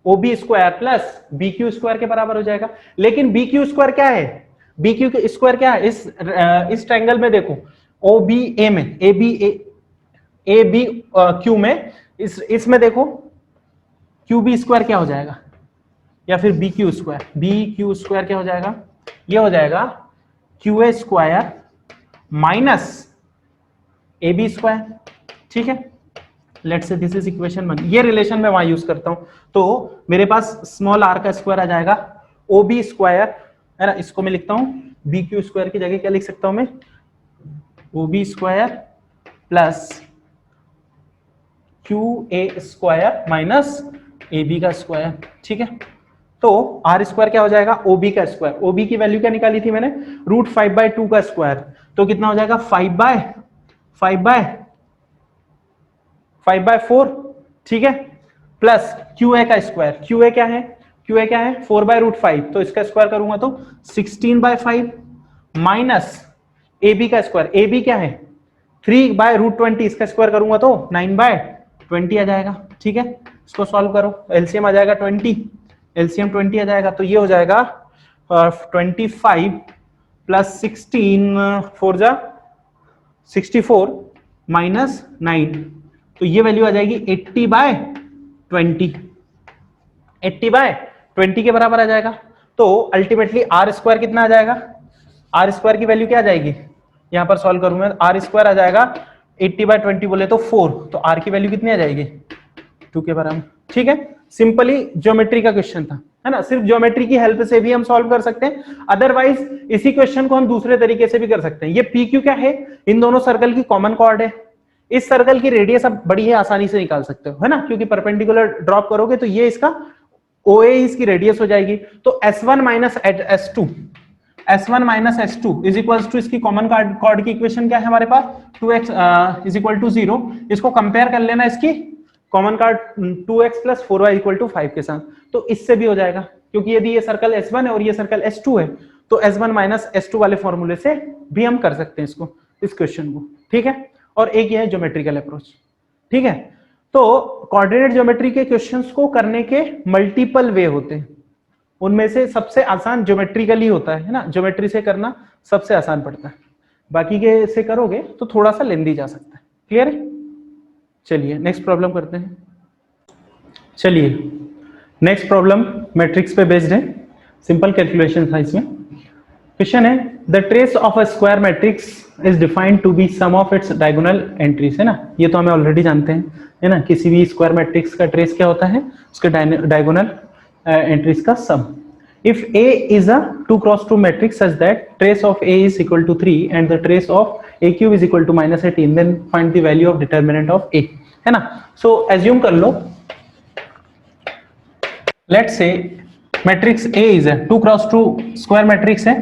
O B square plus B Q square के बराबर हो जाएगा। लेकिन बी क्यू स्क्वायर क्या है? बी क्यू स्क्वायर क्या है? इस ट्रायंगल में देखो, ओ बी ए में, ए बी क्यू में, इसमें देखो क्यू बी स्क्वायर क्या हो जाएगा? या फिर बी क्यू स्क्वायर क्या हो जाएगा? ये हो जाएगा Q A square minus A B square. ठीक है, let's say this is equation 1। ये रिलेशन मैं वहां यूज करता हूं, तो मेरे पास स्मॉल आर का स्क्वायर आ जाएगा ओ बी स्क्वायर, है ना। इसको मैं लिखता हूं बी क्यू स्क्वायर की जगह क्या लिख सकता हूं मैं? O B square plus Q A square minus A B का स्क्वायर। ठीक है, तो आर स्क्वायर क्या हो जाएगा? ओ बी का स्क्वायर। ओ बी की वैल्यू क्या निकाली थी मैंने? रूट 5/2 का स्क्वायर, तो कितना हो जाएगा? 5/4। ठीक है, प्लस क्यू ए का स्क्वायर। क्यू ए क्या है? 4/√5, तो इसका स्क्वायर करूंगा तो 16/5 माइनस ए बी का स्क्वायर। ए बी क्या है? 3/√20, इसका स्क्वायर करूंगा तो 9/20 आ जाएगा। ठीक है, इसको सॉल्व करो, एलसीएम आ जाएगा 20, एलसीएम 20 आ जाएगा, तो ये हो जाएगा 25 प्लस 16 4 जा 64 माइनस 9, तो ये वैल्यू आ जाएगी 80/20, 80/20 के बराबर आ जाएगा। तो अल्टीमेटली आर स्क्वायर कितना आ जाएगा? आर स्क्वायर की वैल्यू क्या आ जाएगी? यहां पर सॉल्व करूं मैं, आर स्क्वायर आ जाएगा 80/20 बोले तो 4, तो आर की वैल्यू कितनी आ जाएगी? 2 के बराबर। ठीक है, सिंपली ज्योमेट्री का क्वेश्चन था, है ना। सिर्फ ज्योमेट्री की हेल्प से भी हम सॉल्व कर सकते हैं, अदरवाइज इसी क्वेश्चन को हम दूसरे तरीके से भी कर सकते हैं। ये पी क्यू क्या है? इन दोनों सर्कल की कॉमन कॉर्ड है। इस सर्कल की रेडियस आप बड़ी है आसानी से निकाल सकते हो, है ना, क्योंकि परपेंडिकुलर ड्रॉप करोगे तो ये इसका OA इसकी रेडियस हो जाएगी। तो S1 माइनस S2 इज इक्वल्स टू, इसकी कॉमन कॉर्ड की इक्वेशन क्या है हमारे पास? 2x is equal to 0। इसको कंपेयर कर लेना इसकी common chord 2x plus 4y equal to 5 के साथ, तो इससे भी हो जाएगा, क्योंकि यदि ये सर्कल S1 है और ये सर्कल S2 है तो S1 माइनस S2 वाले फॉर्मूले से भी हम कर सकते हैं इसको, इस क्वेश्चन को। ठीक है, और एक ये है ज्योमेट्रिकल अप्रोच। ठीक है, तो कोऑर्डिनेट ज्योमेट्री के क्वेश्चंस को करने के मल्टीपल वे होते हैं, उनमें से सबसे आसान ज्योमेट्रिकली होता है ना, ज्योमेट्री से करना सबसे आसान पड़ता है, बाकी के से करोगे तो थोड़ा सा लेंदी जा सकता है। क्लियर है? चलिए नेक्स्ट प्रॉब्लम करते हैं। चलिए नेक्स्ट प्रॉब्लम मैट्रिक्स पे बेस्ड है, सिंपल कैलकुलेशन था इसमें। क्वेश्चन है the trace of a square matrix is defined to be sum of its diagonal entries, है ना। ये तो हमें ऑलरेडी जानते हैं, है ना। किसी भी स्क्वायर मैट्रिक्स का ट्रेस क्या होता है? उसके डायगोनल एंट्रीज का sum. If A is a 2x2 matrix such that trace of A is equal to 3 and the trace of A cube is equal to -18, then find the value of determinant of A, है ना। So assume कर लो, let's say matrix A is a 2x2 square matrix है,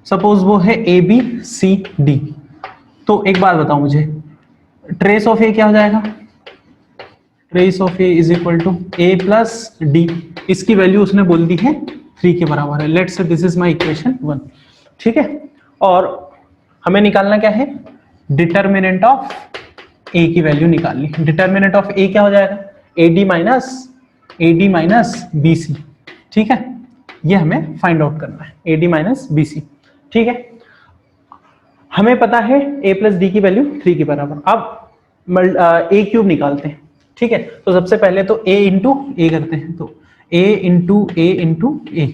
suppose वो है ABCD। तो एक बात बताओ मुझे, ट्रेस ऑफ A क्या हो जाएगा? Trace of A is equal to A plus D, इसकी वैल्यू उसने बोल दी है 3 के बराबर है। Let's say this is my equation 1। ठीक है, और हमें निकालना क्या है? डिटर्मिनेंट ऑफ ए की वैल्यू निकालनी। डिटर्मिनेंट ऑफ ए क्या हो जाएगा, एडी माइनस बीसी। ठीक है, ये हमें फाइंड आउट करना है, एडी माइनस बीसी। ठीक है, हमें पता है ए प्लस डी की वैल्यू 3 के बराबर। अब ए क्यूब निकालते हैं। ठीक है, तो सबसे पहले तो ए इंटू ए करते हैं, तो ए इंटू ए,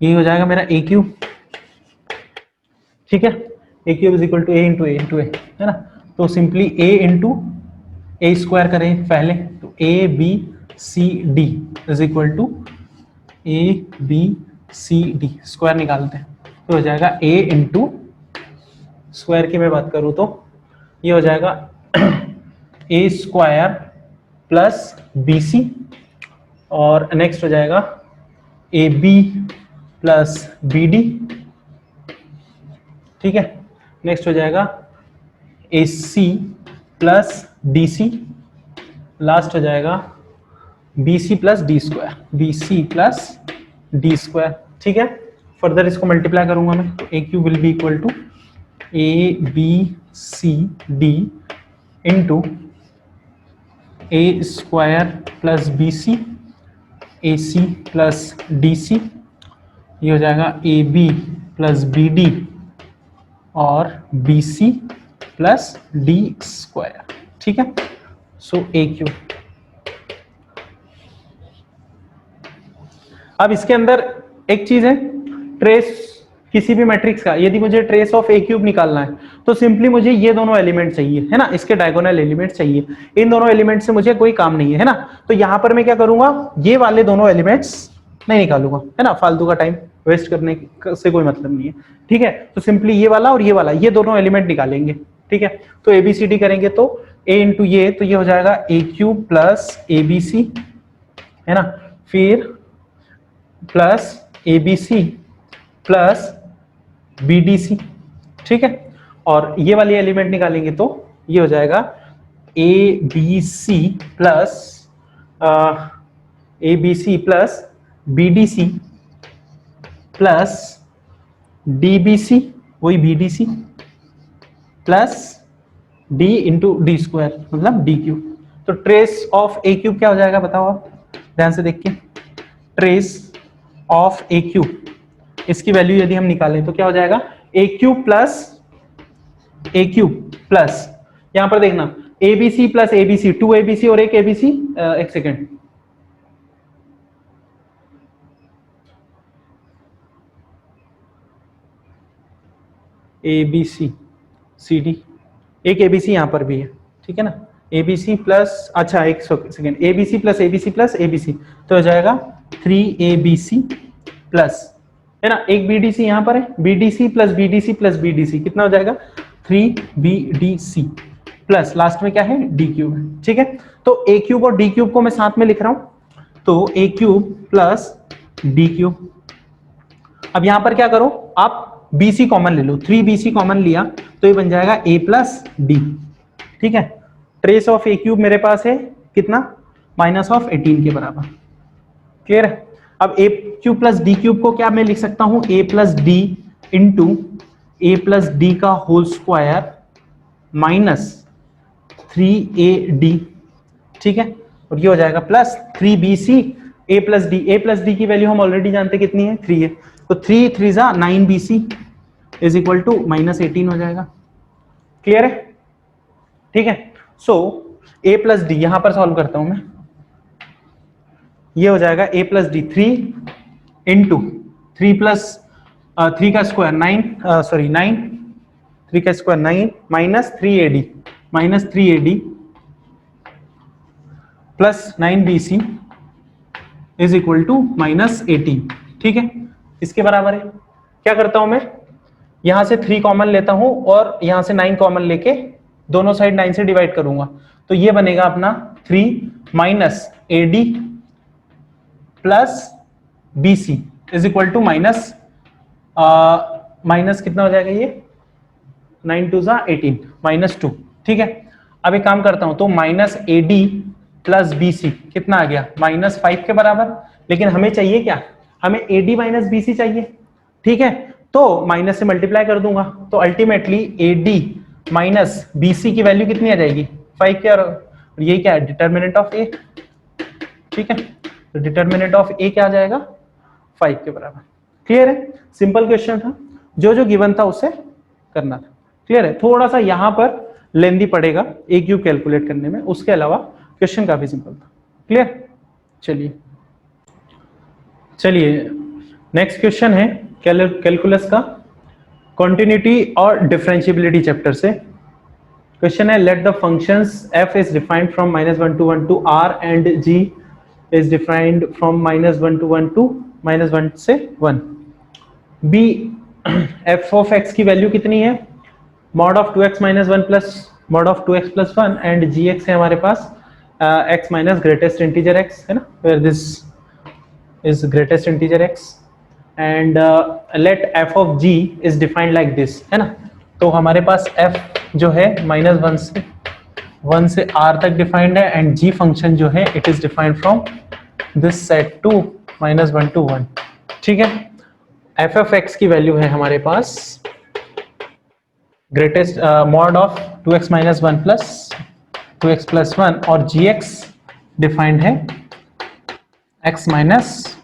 ये हो जाएगा मेरा ए क्यूब। ठीक है, A cube is equal to A into A, है ना। तो simply A into A square करें पहले, तो A B C D is equal to A B C D, square निकालते हैं तो हो जाएगा ए इंटू स्क्वायर की मैं बात करूं तो ये हो जाएगा a square plus b c, और नेक्स्ट हो जाएगा a b plus b d. ठीक है, नेक्स्ट हो जाएगा a c plus d c, last हो जाएगा b c plus d square, b c plus d square. ठीक है, फर्दर इसको मल्टीप्लाई करूंगा मैं, तो a q will be equal to A B C d into A square plus b c, a c plus d सी, ये हो जाएगा a b plus b d और b c plus d square. ठीक है, सो ए Q. अब इसके अंदर एक चीज है, ट्रेस किसी भी मैट्रिक्स का यदि मुझे ट्रेस ऑफ ए क्यूब निकालना है तो सिंपली मुझे ये दोनों एलिमेंट चाहिए, है ना, इसके डायगोनल एलिमेंट चाहिए। इन दोनों एलिमेंट से मुझे कोई काम नहीं है ना, तो यहां पर मैं क्या करूंगा, ये वाले दोनों एलिमेंट्स नहीं निकालूंगा, है ना, फालतू का टाइम वेस्ट करने से कोई मतलब नहीं है। ठीक है, तो सिंपली ये वाला और ये वाला, ये दोनों एलिमेंट निकालेंगे। ठीक है, तो एबीसीडी करेंगे तो ए इंटू ये, तो ये हो जाएगा a cube plus a B c, है ना, फिर plus a B c plus b d c. ठीक है, और ये वाली एलिमेंट निकालेंगे तो ये हो जाएगा a B c plus b d c plus d b c, वही b d c plus d into d square, मतलब डी क्यूब। तो ट्रेस ऑफ ए क्यूब क्या हो जाएगा बताओ आप, ध्यान से देखिए। ट्रेस ऑफ ए क्यूब, इसकी वैल्यू यदि हम निकालें तो क्या हो जाएगा, ए क्यूब प्लस यहां पर देखना एबीसी प्लस एबीसी, 2 एबीसी और एक एबीसी, एक सेकेंड, एबीसी सी डी, एक एबीसी यहां पर भी है। ठीक है ना, एबीसी प्लस, अच्छा एक second, ABC plus ABC plus ABC, तो हो जाएगा 3abc प्लस, है ना, एक बीडीसी यहां पर है, BDC plus BDC plus BDC, कितना हो जाएगा 3bdc प्लस लास्ट में क्या है डी क्यूब है। ठीक है, तो ए क्यूब और डी क्यूब को मैं साथ में लिख रहा हूं, तो ए क्यूब प्लस डी क्यूब। अब यहां पर क्या करो आप, बीसी कॉमन ले लो, 3bc कॉमन लिया तो ये बन जाएगा a प्लस डी। ठीक है, ट्रेस ऑफ ए क्यूब मेरे पास है कितना, -18 के बराबर। क्लियर है, अब ए क्यूब प्लस डी क्यूब को क्या मैं लिख सकता हूं, a plus d into A plus D का होल स्क्वायर माइनस 3ad। ठीक है, और ये हो जाएगा plus 3bc a plus D की वैल्यू हम ऑलरेडी जानते कितनी है, 3 है, तो 3 3 जा 9bc इज इक्वल टू -18 हो जाएगा। क्लियर है, ठीक है, सो a प्लस डी यहां पर सॉल्व करता हूं मैं, ये हो जाएगा a plus d 3 into 3 plus 3 का स्क्वायर 9 3 का square 9 minus 3ad plus 9bc is equal to -18। ठीक है, इसके बराबर है। क्या करता हूं मैं, यहां से 3 कॉमन लेता हूं और यहां से 9 कॉमन लेके दोनों साइड 9 से डिवाइड करूंगा, तो ये बनेगा अपना 3 minus ad plus bc is equal to minus कितना हो जाएगा, ये 9 2 18 -2। ठीक है, अब एक काम करता हूं, तो -ad प्लस bc कितना आ गया, -5 के बराबर, लेकिन हमें चाहिए क्या, हमें ad माइनस bc चाहिए। ठीक है, तो माइनस से मल्टीप्लाई कर दूंगा, तो अल्टीमेटली ad माइनस BC की वैल्यू कितनी आ जाएगी 5 के, और ये क्या है डिटर्मिनेंट ऑफ A, ठीक है, तो डिटर्मिनेंट ऑफ A क्या आ जाएगा 5 के बराबर। क्लियर है, सिंपल क्वेश्चन था, जो जो गिवन था उसे करना था। क्लियर है, थोड़ा सा यहाँ पर लेंदी पड़ेगा A क्यूब कैलकुलेट करने में, उसके अलावा क्वेश्चन काफी सिंपल था। क्लियर, चलिए नेक्स्ट क्वेश्चन है कैलकुलस का कॉन्टिन्यूटी और डिफरेंशिएबिलिटी चैप्टर से। क्वेश्चन है let the functions f is defined from -1 to 1 to r and g is defined from -1 to 1 to -1 से 1। b f ऑफ x की वैल्यू कितनी है mod of 2x minus 1 plus mod of 2x plus 1 and gx है हमारे पास x minus greatest integer x है ना, where this is greatest integer x and let f of g is defined like this है ना। तो हमारे पास f जो है -1 से 1 से r तक डिफाइंड है एंड g फंक्शन जो है it is defined from this set to -1 to 1। ठीक है, f of x की वैल्यू है हमारे पास greatest mod of 2x minus 1 plus 2x plus 1 और gx डिफाइंड है x minus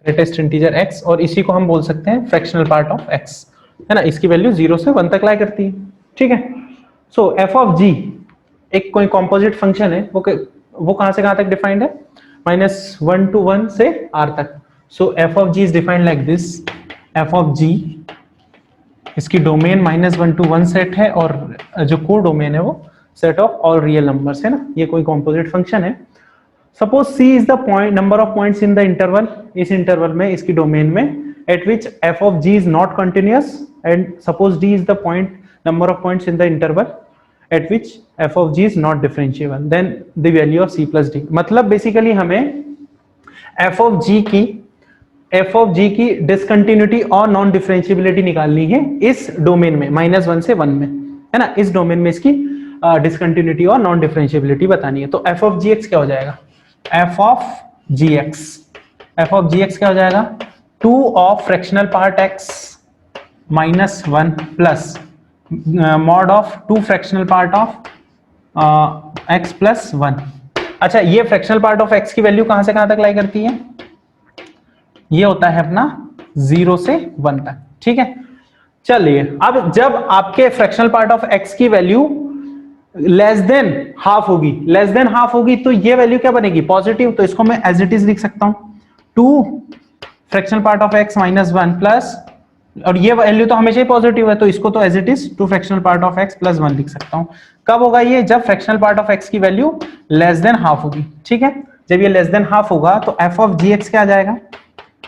greatest integer x, और इसी को हम बोल सकते हैं फ्रैक्शनल पार्ट ऑफ x है ना। इसकी वैल्यू 0 से 1 तक लाई करती है। ठीक है, सो f ऑफ g एक कोई कॉम्पोजिट फंक्शन है, वो कहां से कहां तक डिफाइंड है -1 to 1 से r तक। सो f of g is defined like this, f of g इसकी डोमेन -1 to 1 सेट है और जो को डोमेन है वो set of all real numbers है ना। ये कोई कॉम्पोजिट फंक्शन है। Suppose c is the point number of points in the interval, इस इंटरवल में इसकी डोमेन में eight which f of g is not continuous and suppose d is the point number of points in the interval at which f of g is not differentiable, then the value of c plus d। मतलब basically हमें f of g की discontinuity और non differentiability निकालनी है इस domain में -1 से 1 में है ना। इस डोमेन में इसकी डिसकंटिन्यूटी और नॉन डिफरेंशिएबिलिटी बतानी है। तो f ऑफ gx क्या हो जाएगा, f ऑफ gx क्या हो जाएगा 2 of fractional part x -1 plus mod of 2 fractional part of x plus 1। अच्छा, ये फ्रैक्शनल पार्ट ऑफ x की वैल्यू कहां से कहां तक लाई करती है, ये होता है अपना 0 से 1 तक। ठीक है, चलिए अब जब आपके फ्रैक्शनल पार्ट ऑफ x की वैल्यू लेस देन हाफ होगी, तो ये वैल्यू क्या बनेगी पॉजिटिव। तो इसको मैं एज इट इज लिख सकता हूं 2 fractional part of x -1 plus, और ये वैल्यू तो हमेशा ही पॉजिटिव है तो इसको तो as it is 2 fractional part of x plus 1 लिख सकता हूं। कब होगा ये, जब फ्रैक्शनल पार्ट ऑफ x की वैल्यू लेस देन हाफ होगी। ठीक है, जब ये लेस देन हाफ होगा तो f ऑफ gx क्या आ जाएगा,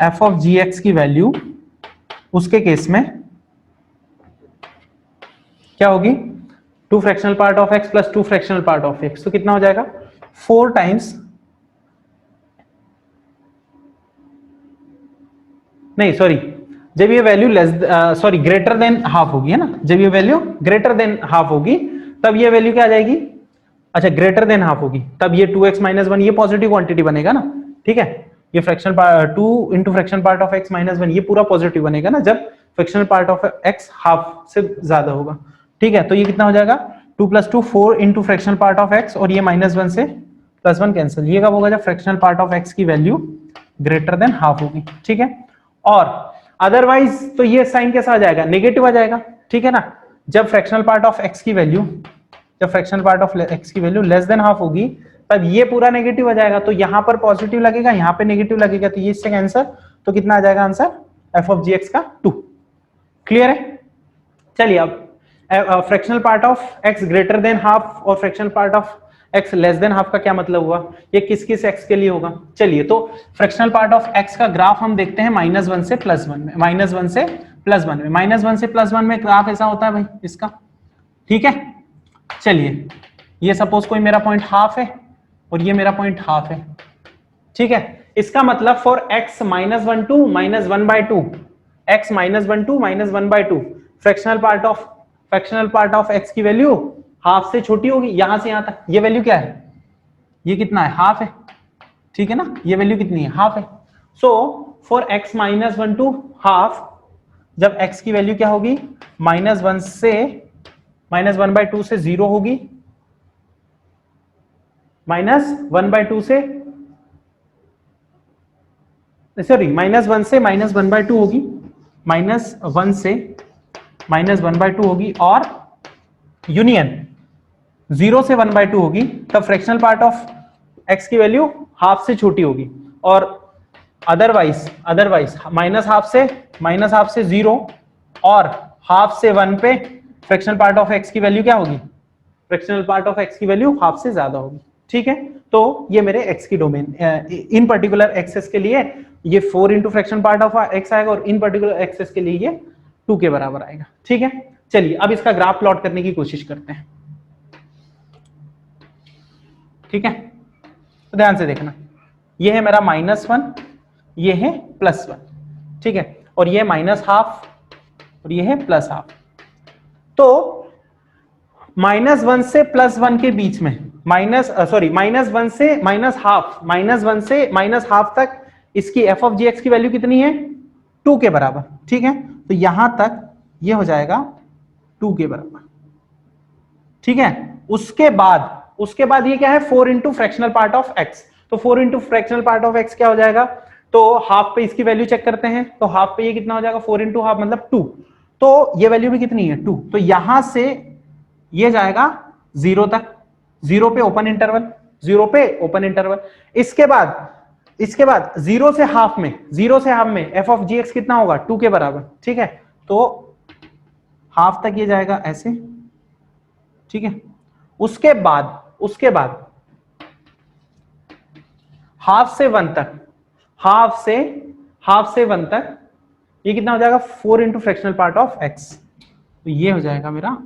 f ऑफ gx की वैल्यू उसके केस में क्या होगी 2 fractional part of x plus 2 fractional part of x, तो कितना हो जाएगा 4 टाइम्स, नहीं सॉरी, जब ये वैल्यू ग्रेटर देन हाफ होगी है ना, जब ये वैल्यू ग्रेटर देन हाफ होगी तब ये वैल्यू क्या आ जाएगी, अच्छा ग्रेटर देन हाफ होगी तब ये 2x -1 ये पॉजिटिव क्वांटिटी बनेगा ना। ठीक है, ये fractional part 2 into fractional part of x -1 ये पूरा पॉजिटिव बनेगा ना जब fractional part of x half से ज्यादा होगा। ठीक है, तो ये कितना हो जाएगा 2 + 2 4 into fractional part of x, और ये -1 से +1 कैंसिल। ये कब होगा, जब फ्रैक्शनल पार्ट ऑफ x की वैल्यू ग्रेटर देन हाफ होगी। ठीक है, और अदरवाइज तो ये साइन कैसा आ जाएगा, नेगेटिव आ जाएगा। ठीक है ना, जब फ्रैक्शनल पार्ट ऑफ x की वैल्यू लेस देन हाफ होगी तब ये पूरा नेगेटिव आ जाएगा। तो यहां पर पॉजिटिव लगेगा, यहां पे नेगेटिव लगेगा, तो ये इससे कैंसर, तो कितना आ जाएगा आंसर f ऑफ gx का 2। क्लियर है, चलिए अब fractional part of x greater than half और fractional part of x less than half का क्या मतलब हुआ, ये किस किस x के लिए होगा। चलिए, तो फ्रैक्शनल पार्ट ऑफ x का ग्राफ हम देखते हैं -1 से +1 में, -1 से +1 में, -1 से +1 में ग्राफ ऐसा होता है भाई इसका। ठीक है, चलिए ये सपोज कोई मेरा पॉइंट हाफ है और ये मेरा पॉइंट हाफ है। ठीक है, इसका मतलब for x -1 to -1/2, x -1 to -1/2 fractional part of x की वैल्यू हाफ से छोटी होगी, यहां से यहां तक। ये वैल्यू क्या है, ये कितना है, हाफ है। ठीक है ना, ये वैल्यू कितनी है, हाफ है। So for x -1 to half जब x की वैल्यू क्या होगी, -1 से -1/2 से 0 होगी, -1/2 से सॉरी -1 से -1/2 होगी, -1 से -1/2 होगी, और यूनियन 0 से 1/2 होगी, तब फ्रैक्शनल पार्ट ऑफ x की वैल्यू हाफ से छोटी होगी, और अदरवाइज -हाफ से 0 और हाफ से 1 पे फ्रैक्शनल पार्ट ऑफ x की वैल्यू क्या होगी, फ्रैक्शनल पार्ट ऑफ x की वैल्यू हाफ से ज्यादा होगी। ठीक है, तो ये मेरे x की डोमेन, इन पर्टिकुलर एक्सेस के लिए ये 4 into fractional part of x आएगा, और इन पर्टिकुलर एक्सेस के लिए ये 2 के बराबर आएगा। ठीक है, चलिए अब इसका ग्राफ प्लॉट करने की कोशिश करते हैं। ठीक है, तो ध्यान से देखना, ये है मेरा -1, ये है +1, ठीक है, और ये -हाफ और ये है +हाफ। तो -1 से +1 के बीच में -1 से -1 से -हाफ तक इसकी f(g(x) की वैल्यू कितनी है, 2 के बराबर। ठीक है, तो यहां तक ये हो जाएगा 2 के बराबर। ठीक है, उसके बाद ये क्या है, 4 into fractional part of x। तो 4 into fractional part of x क्या हो जाएगा, तो हाफ पे इसकी वैल्यू चेक करते हैं, तो हाफ पे ये कितना हो जाएगा, 4 इंटू हाफ मतलब 2, तो ये वैल्यू भी कितनी है, 2। तो यहां से ये जाएगा 0 तक, 0 पे ओपन इंटरवल, 0 पे ओपन इंटरवल। इसके बाद 0 से हाफ में f(g(x) कितना होगा, 2 के बराबर। ठीक है, तो हाफ तक ये जाएगा ऐसे। ठीक है, उसके बाद हाफ से 1 तक, हाफ से 1 तक ये कितना हो जाएगा, 4 into fractional part of x। तो ये हो जाएगा मेरा,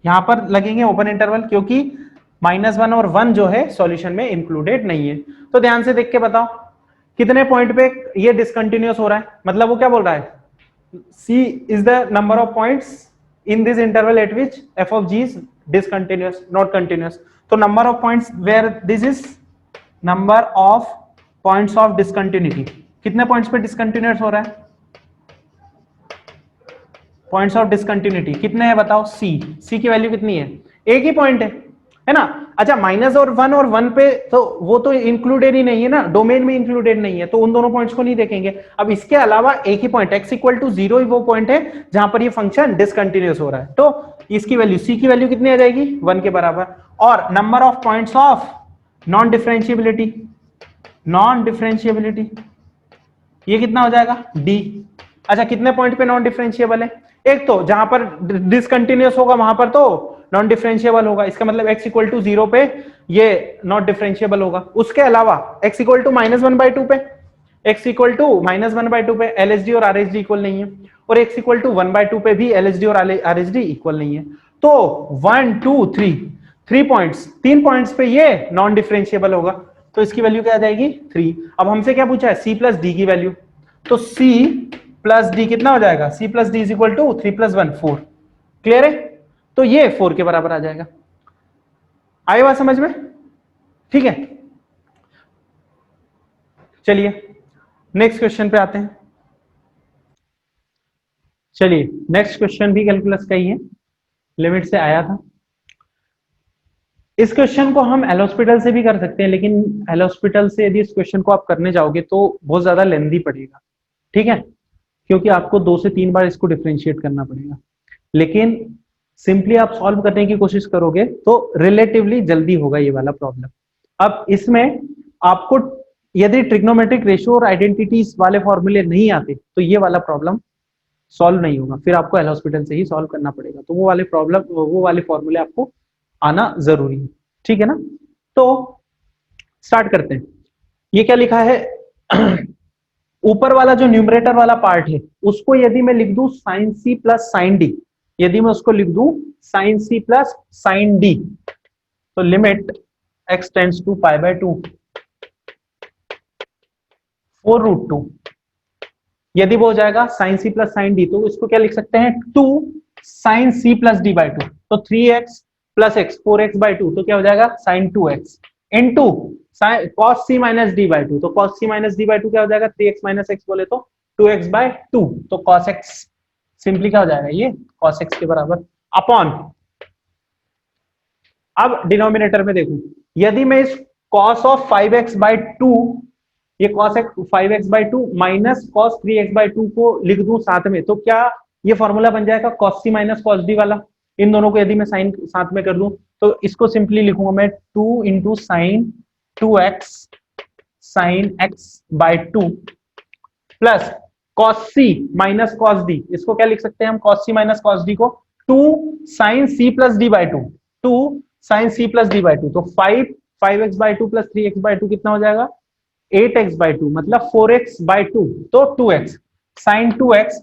यहां पर लगेंगे ओपन इंटरवल, क्योंकि -1 और 1 जो है सॉल्यूशन में इंक्लूडेड नहीं है। तो ध्यान से देख के बताओ कितने पॉइंट पे ये डिसकंटिन्यूअस हो रहा है, मतलब वो क्या बोल रहा है, c is the number of points in this interval at which f(g) is discontinuous, not continuous। तो number of points where this is number of points of discontinuity, कितने पॉइंट्स पे डिसकंटिन्यूअस हो रहा है, पॉइंट्स ऑफ डिसकंटिन्यूटी कितने हैं बताओ, c की वैल्यू कितनी है, एक ही पॉइंट है ना। अच्छा, -1 और 1 पे तो वो तो इंक्लूडेड ही नहीं है ना, डोमेन में इंक्लूडेड नहीं है, तो उन दोनों पॉइंट्स को नहीं देखेंगे। अब इसके अलावा एक ही पॉइंट x = 0 ही वो पॉइंट है जहां पर ये फंक्शन डिसकंटिन्यूअस हो रहा है, तो इसकी वैल्यू c की वैल्यू कितनी आ जाएगी, 1 के बराबर। और number of points of non differentiability ये कितना हो जाएगा, d। अच्छा, कितने पॉइंट पे नॉन डिफरेंशिएबल है, एक तो जहां पर डिसकंटिन्यूअस होगा वहां पर तो नॉन डिफरेंशिएबल होगा, इसका मतलब x = 0 पे ये नॉट डिफरेंशिएबल होगा। उसके अलावा x = -1/2 पे, x = -1/2 पे LHD और RHD इक्वल नहीं है, और x = 1/2 पे भी LHD और RHD इक्वल नहीं है। तो 1 2 3 पॉइंट्स, 3 पॉइंट्स पे ये नॉन डिफरेंशिएबल होगा, तो इसकी वैल्यू क्या आ जाएगी, 3। अब हमसे क्या पूछा है, c + d की वैल्यू, तो c + d कितना हो जाएगा, c + d = 3 + 1 4। क्लियर है, तो ये 4 के बराबर आ जाएगा। आई बात समझ में, ठीक है। चलिए नेक्स्ट क्वेश्चन पे आते हैं। चलिए नेक्स्ट क्वेश्चन भी कैलकुलस का ही है, लिमिट से आया था। इस क्वेश्चन को हम एल हॉस्पिटल से भी कर सकते हैं, लेकिन एल हॉस्पिटल से यदि इस क्वेश्चन को आप करने जाओगे तो बहुत ज्यादा लेंदी पड़ेगा, ठीक है, क्योंकि आपको 2 से 3 बार इसको डिफरेंशिएट करना पड़ेगा। लेकिन सिंपली आप सॉल्व करने की कोशिश करोगे तो रिलेटिवली जल्दी होगा ये वाला प्रॉब्लम। अब इसमें आपको यदि ट्रिग्नोमेट्रिक रेशियो और आइडेंटिटीज वाले फॉर्मूले नहीं आते तो ये वाला प्रॉब्लम सॉल्व नहीं होगा, फिर आपको एल हॉस्पिटल से ही सॉल्व करना पड़ेगा। तो वो वाले फॉर्मूले आपको आना जरूरी है, ठीक है ना। तो स्टार्ट करते हैं। ये क्या लिखा है, ऊपर वाला जो न्यूमरेटर वाला पार्ट है उसको यदि मैं लिख दूं sin c + sin d, यदि मैं उसको लिख दूं sin c + sin d, तो लिमिट x टेंड्स टू π/2 4√2, यदि वो हो जाएगा sin c + sin d, तो इसको क्या लिख सकते हैं, 2 sin c + d/2, तो 3x + x 4x/2, तो क्या हो जाएगा sin 2x into cos c - d/2, तो cos c - d/2 क्या हो जाएगा, 3x - x बोले तो 2x/2, तो cos x सिंपली क्या हो जाएगा ये cos x के बराबर अपॉन, अब डिनोमिनेटर में देखो, यदि मैं इस cos ऑफ 5x/2, ये cos x 5x/2 minus cos 3x/2 को लिख दूं साथ में, तो क्या ये फॉर्मूला बन जाएगा cos c minus cos d वाला। इन दोनों को यदि मैं साइन साथ में कर दूं तो इसको सिंपली लिखूंगा मैं 2 into sine 2x sine x/2 plus cos c minus cos d, इसको क्या लिख सकते हैं हम cos c minus cos d को 2 sine c plus d/2, 2 sine c plus d/2, तो 5x/2 प्लस 3x/2 कितना हो जाएगा 8x/2 मतलब 4x/2, तो 2x sine 2x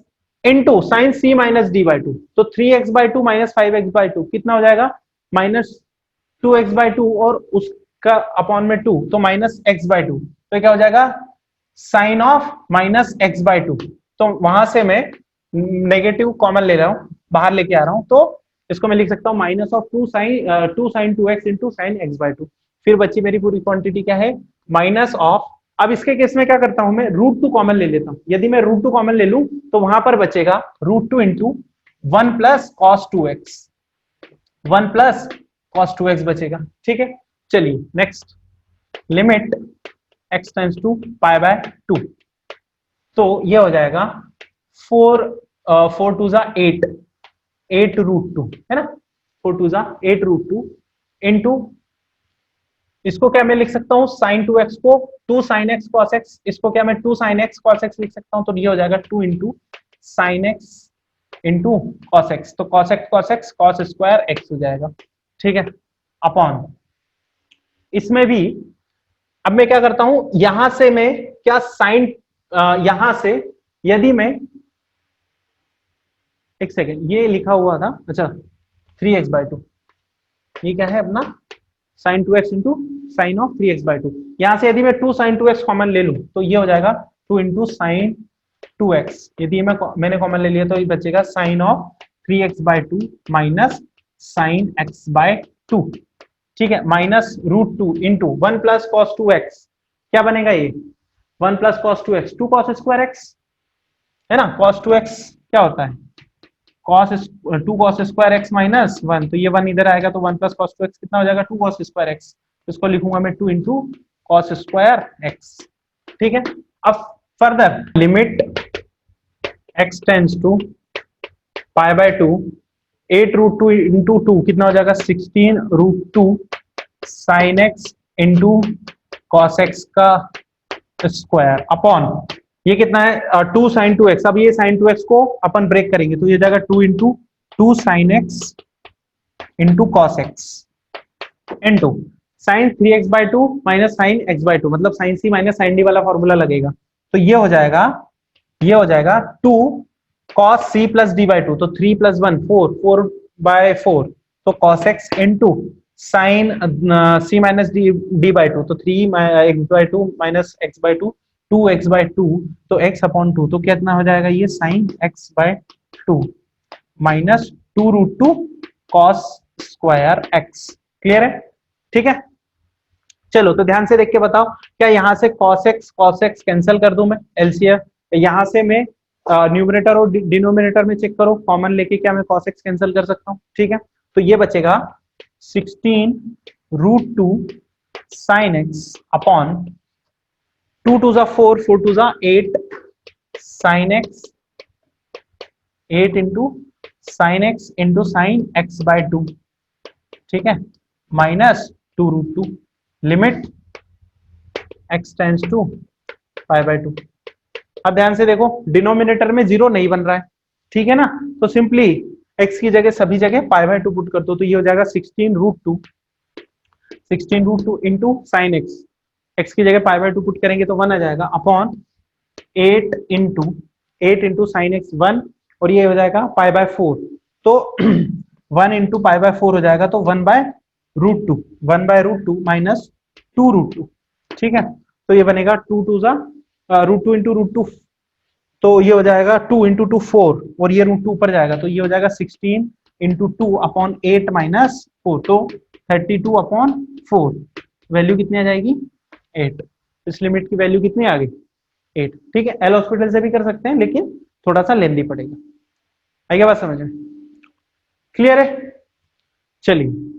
into sine c minus d/2, तो 3x/2 माइनस 5x/2 कितना हो जाएगा माइनस 2x/2 और उसका अपॉन में 2, तो माइनस x/2, तो क्या हो जाएगा साइन ऑफ माइनस x/2। तो वहां से मैं नेगेटिव कॉमन ले रहा हूं, बाहर लेके आ रहा हूं, तो इसको मैं लिख सकता हूं minus of 2 sine 2x into sine x/2। फिर बच्ची मेरी पूरी क्वांटिटी क्या है माइनस ऑफ, अब इसके केस में क्या करता हूं मैं √2 कॉमन ले लेता हूं, यदि मैं √2 कॉमन ले लूं तो वहां पर बचेगा √2 into 1 plus cos 2x, 1 plus cos 2x बचेगा। ठीक है, चलिए next, limit x tends to π/2, तो ये हो जाएगा 4 2 जा 8, 8√2 है ना, 4 2 जा 8√2 इंटू, इसको क्या मैं लिख सकता हूँ साइन 2x को 2 साइन x cos x, इसको क्या मैं 2 साइन x cos x लिख सकता हूँ, तो ये हो जाएगा 2 into sine x into cos x, तो cos x cos square x हो जाएगा। ठीक है, अपॉन इसमें भी अब मैं क्या करता हूं, यहां से मैं क्या साइन, यहां से यदि मैं एक सेकेंड ये लिखा हुआ था, अच्छा 3x/2, ये क्या है अपना sign 2x into sign of 3x/2, यहां से यदि मैं 2 साइन 2x कॉमन ले लूं तो ये हो जाएगा 2 इंटू साइन 2x, यदि मैंने कॉमन ले लिया तो ये बचेगा sign of 3x/2 minus sine x/2। ठीक है, minus √2 into 1 plus cos 2x, क्या बनेगा ये 1 plus cos 2x 2 cos square x है ना, cos 2x क्या होता है2 cos स्क्वायर x माइनस 1, तो ये 1 इधर आएगा तो 1 प्लस cos 2x कितना हो जाएगा 2 cos स्क्वायर x, इसको लिखूंगा मैं 2 इंटू cos स्क्वायर x। ठीक है, अब further limit x tends to π/2, 8√2 into 2 कितना हो जाएगा 16√2 sine x into cos x का स्क्वायर अपॉन, ये कितना है 2 साइन 2x, अब ये साइन 2x को अपन ब्रेक करेंगे तो ये जाएगा 2 into 2 sine x into cos x into sine 3x/2 minus sine x/2, मतलब sine c minus sine d वाला फॉर्मूला लगेगा, तो ये हो जाएगा 2 cos c प्लस d/2, तो 3 प्लस 1 4, 4/4, तो cos x into sine c minus d/2, तो 3x/2 माइनस x/2 2x/2, तो x अपॉन 2, तो कितना हो जाएगा ये sine x/2 minus 2√2 cos square x। Clear है? ठीक है, चलो तो ध्यान से देख के बताओ, क्या यहाँ से cos x कैंसिल कर दूं मैं एलसीएम, यहाँ से मैं न्यूमरेटर और डिनोमिनेटर में चेक करो, कॉमन लेके क्या मैं cos x कैंसिल कर सकता हूँ। ठीक है, तो ये बचेगा 16√2 साइन x अपॉन 2 2 जा 4, 4 2 जा 8 sine x, 8 into sine x into sine x/2। ठीक है, minus 2√2 limit x tends to π/2। अब ध्यान से देखो, डिनोमिनेटर में 0 नहीं बन रहा है, ठीक है ना, तो सिंपली x की जगह सभी जगह π/2 पुट कर दो, तो ये हो जाएगा 16√2 इंटू साइन x की जगह π/2 पुट करेंगे तो 1 आ जाएगा अपॉन 8 इंटू साइन x 1, और ये हो जाएगा π/4, तो 1 इंटू π/4 हो जाएगा, तो 1/√2 माइनस 2√2। ठीक है, तो ये बनेगा 2 2 जा √2 इंटू √2, तो ये हो जाएगा 2 इंटू 2 4, और ये √2 ऊपर जाएगा, तो ये हो जाएगा 16 इंटू 2 अपॉन 8 माइनस 4, तो 32 अपॉन 4, वैल्यू कितनी आ जाएगी 8। इस लिमिट की वैल्यू कितनी आ गई 8। ठीक है, एल हॉस्पिटल से भी कर सकते हैं लेकिन थोड़ा सा लेंदी पड़ेगा। आई क्या बात समझ में? क्लियर है? चलिए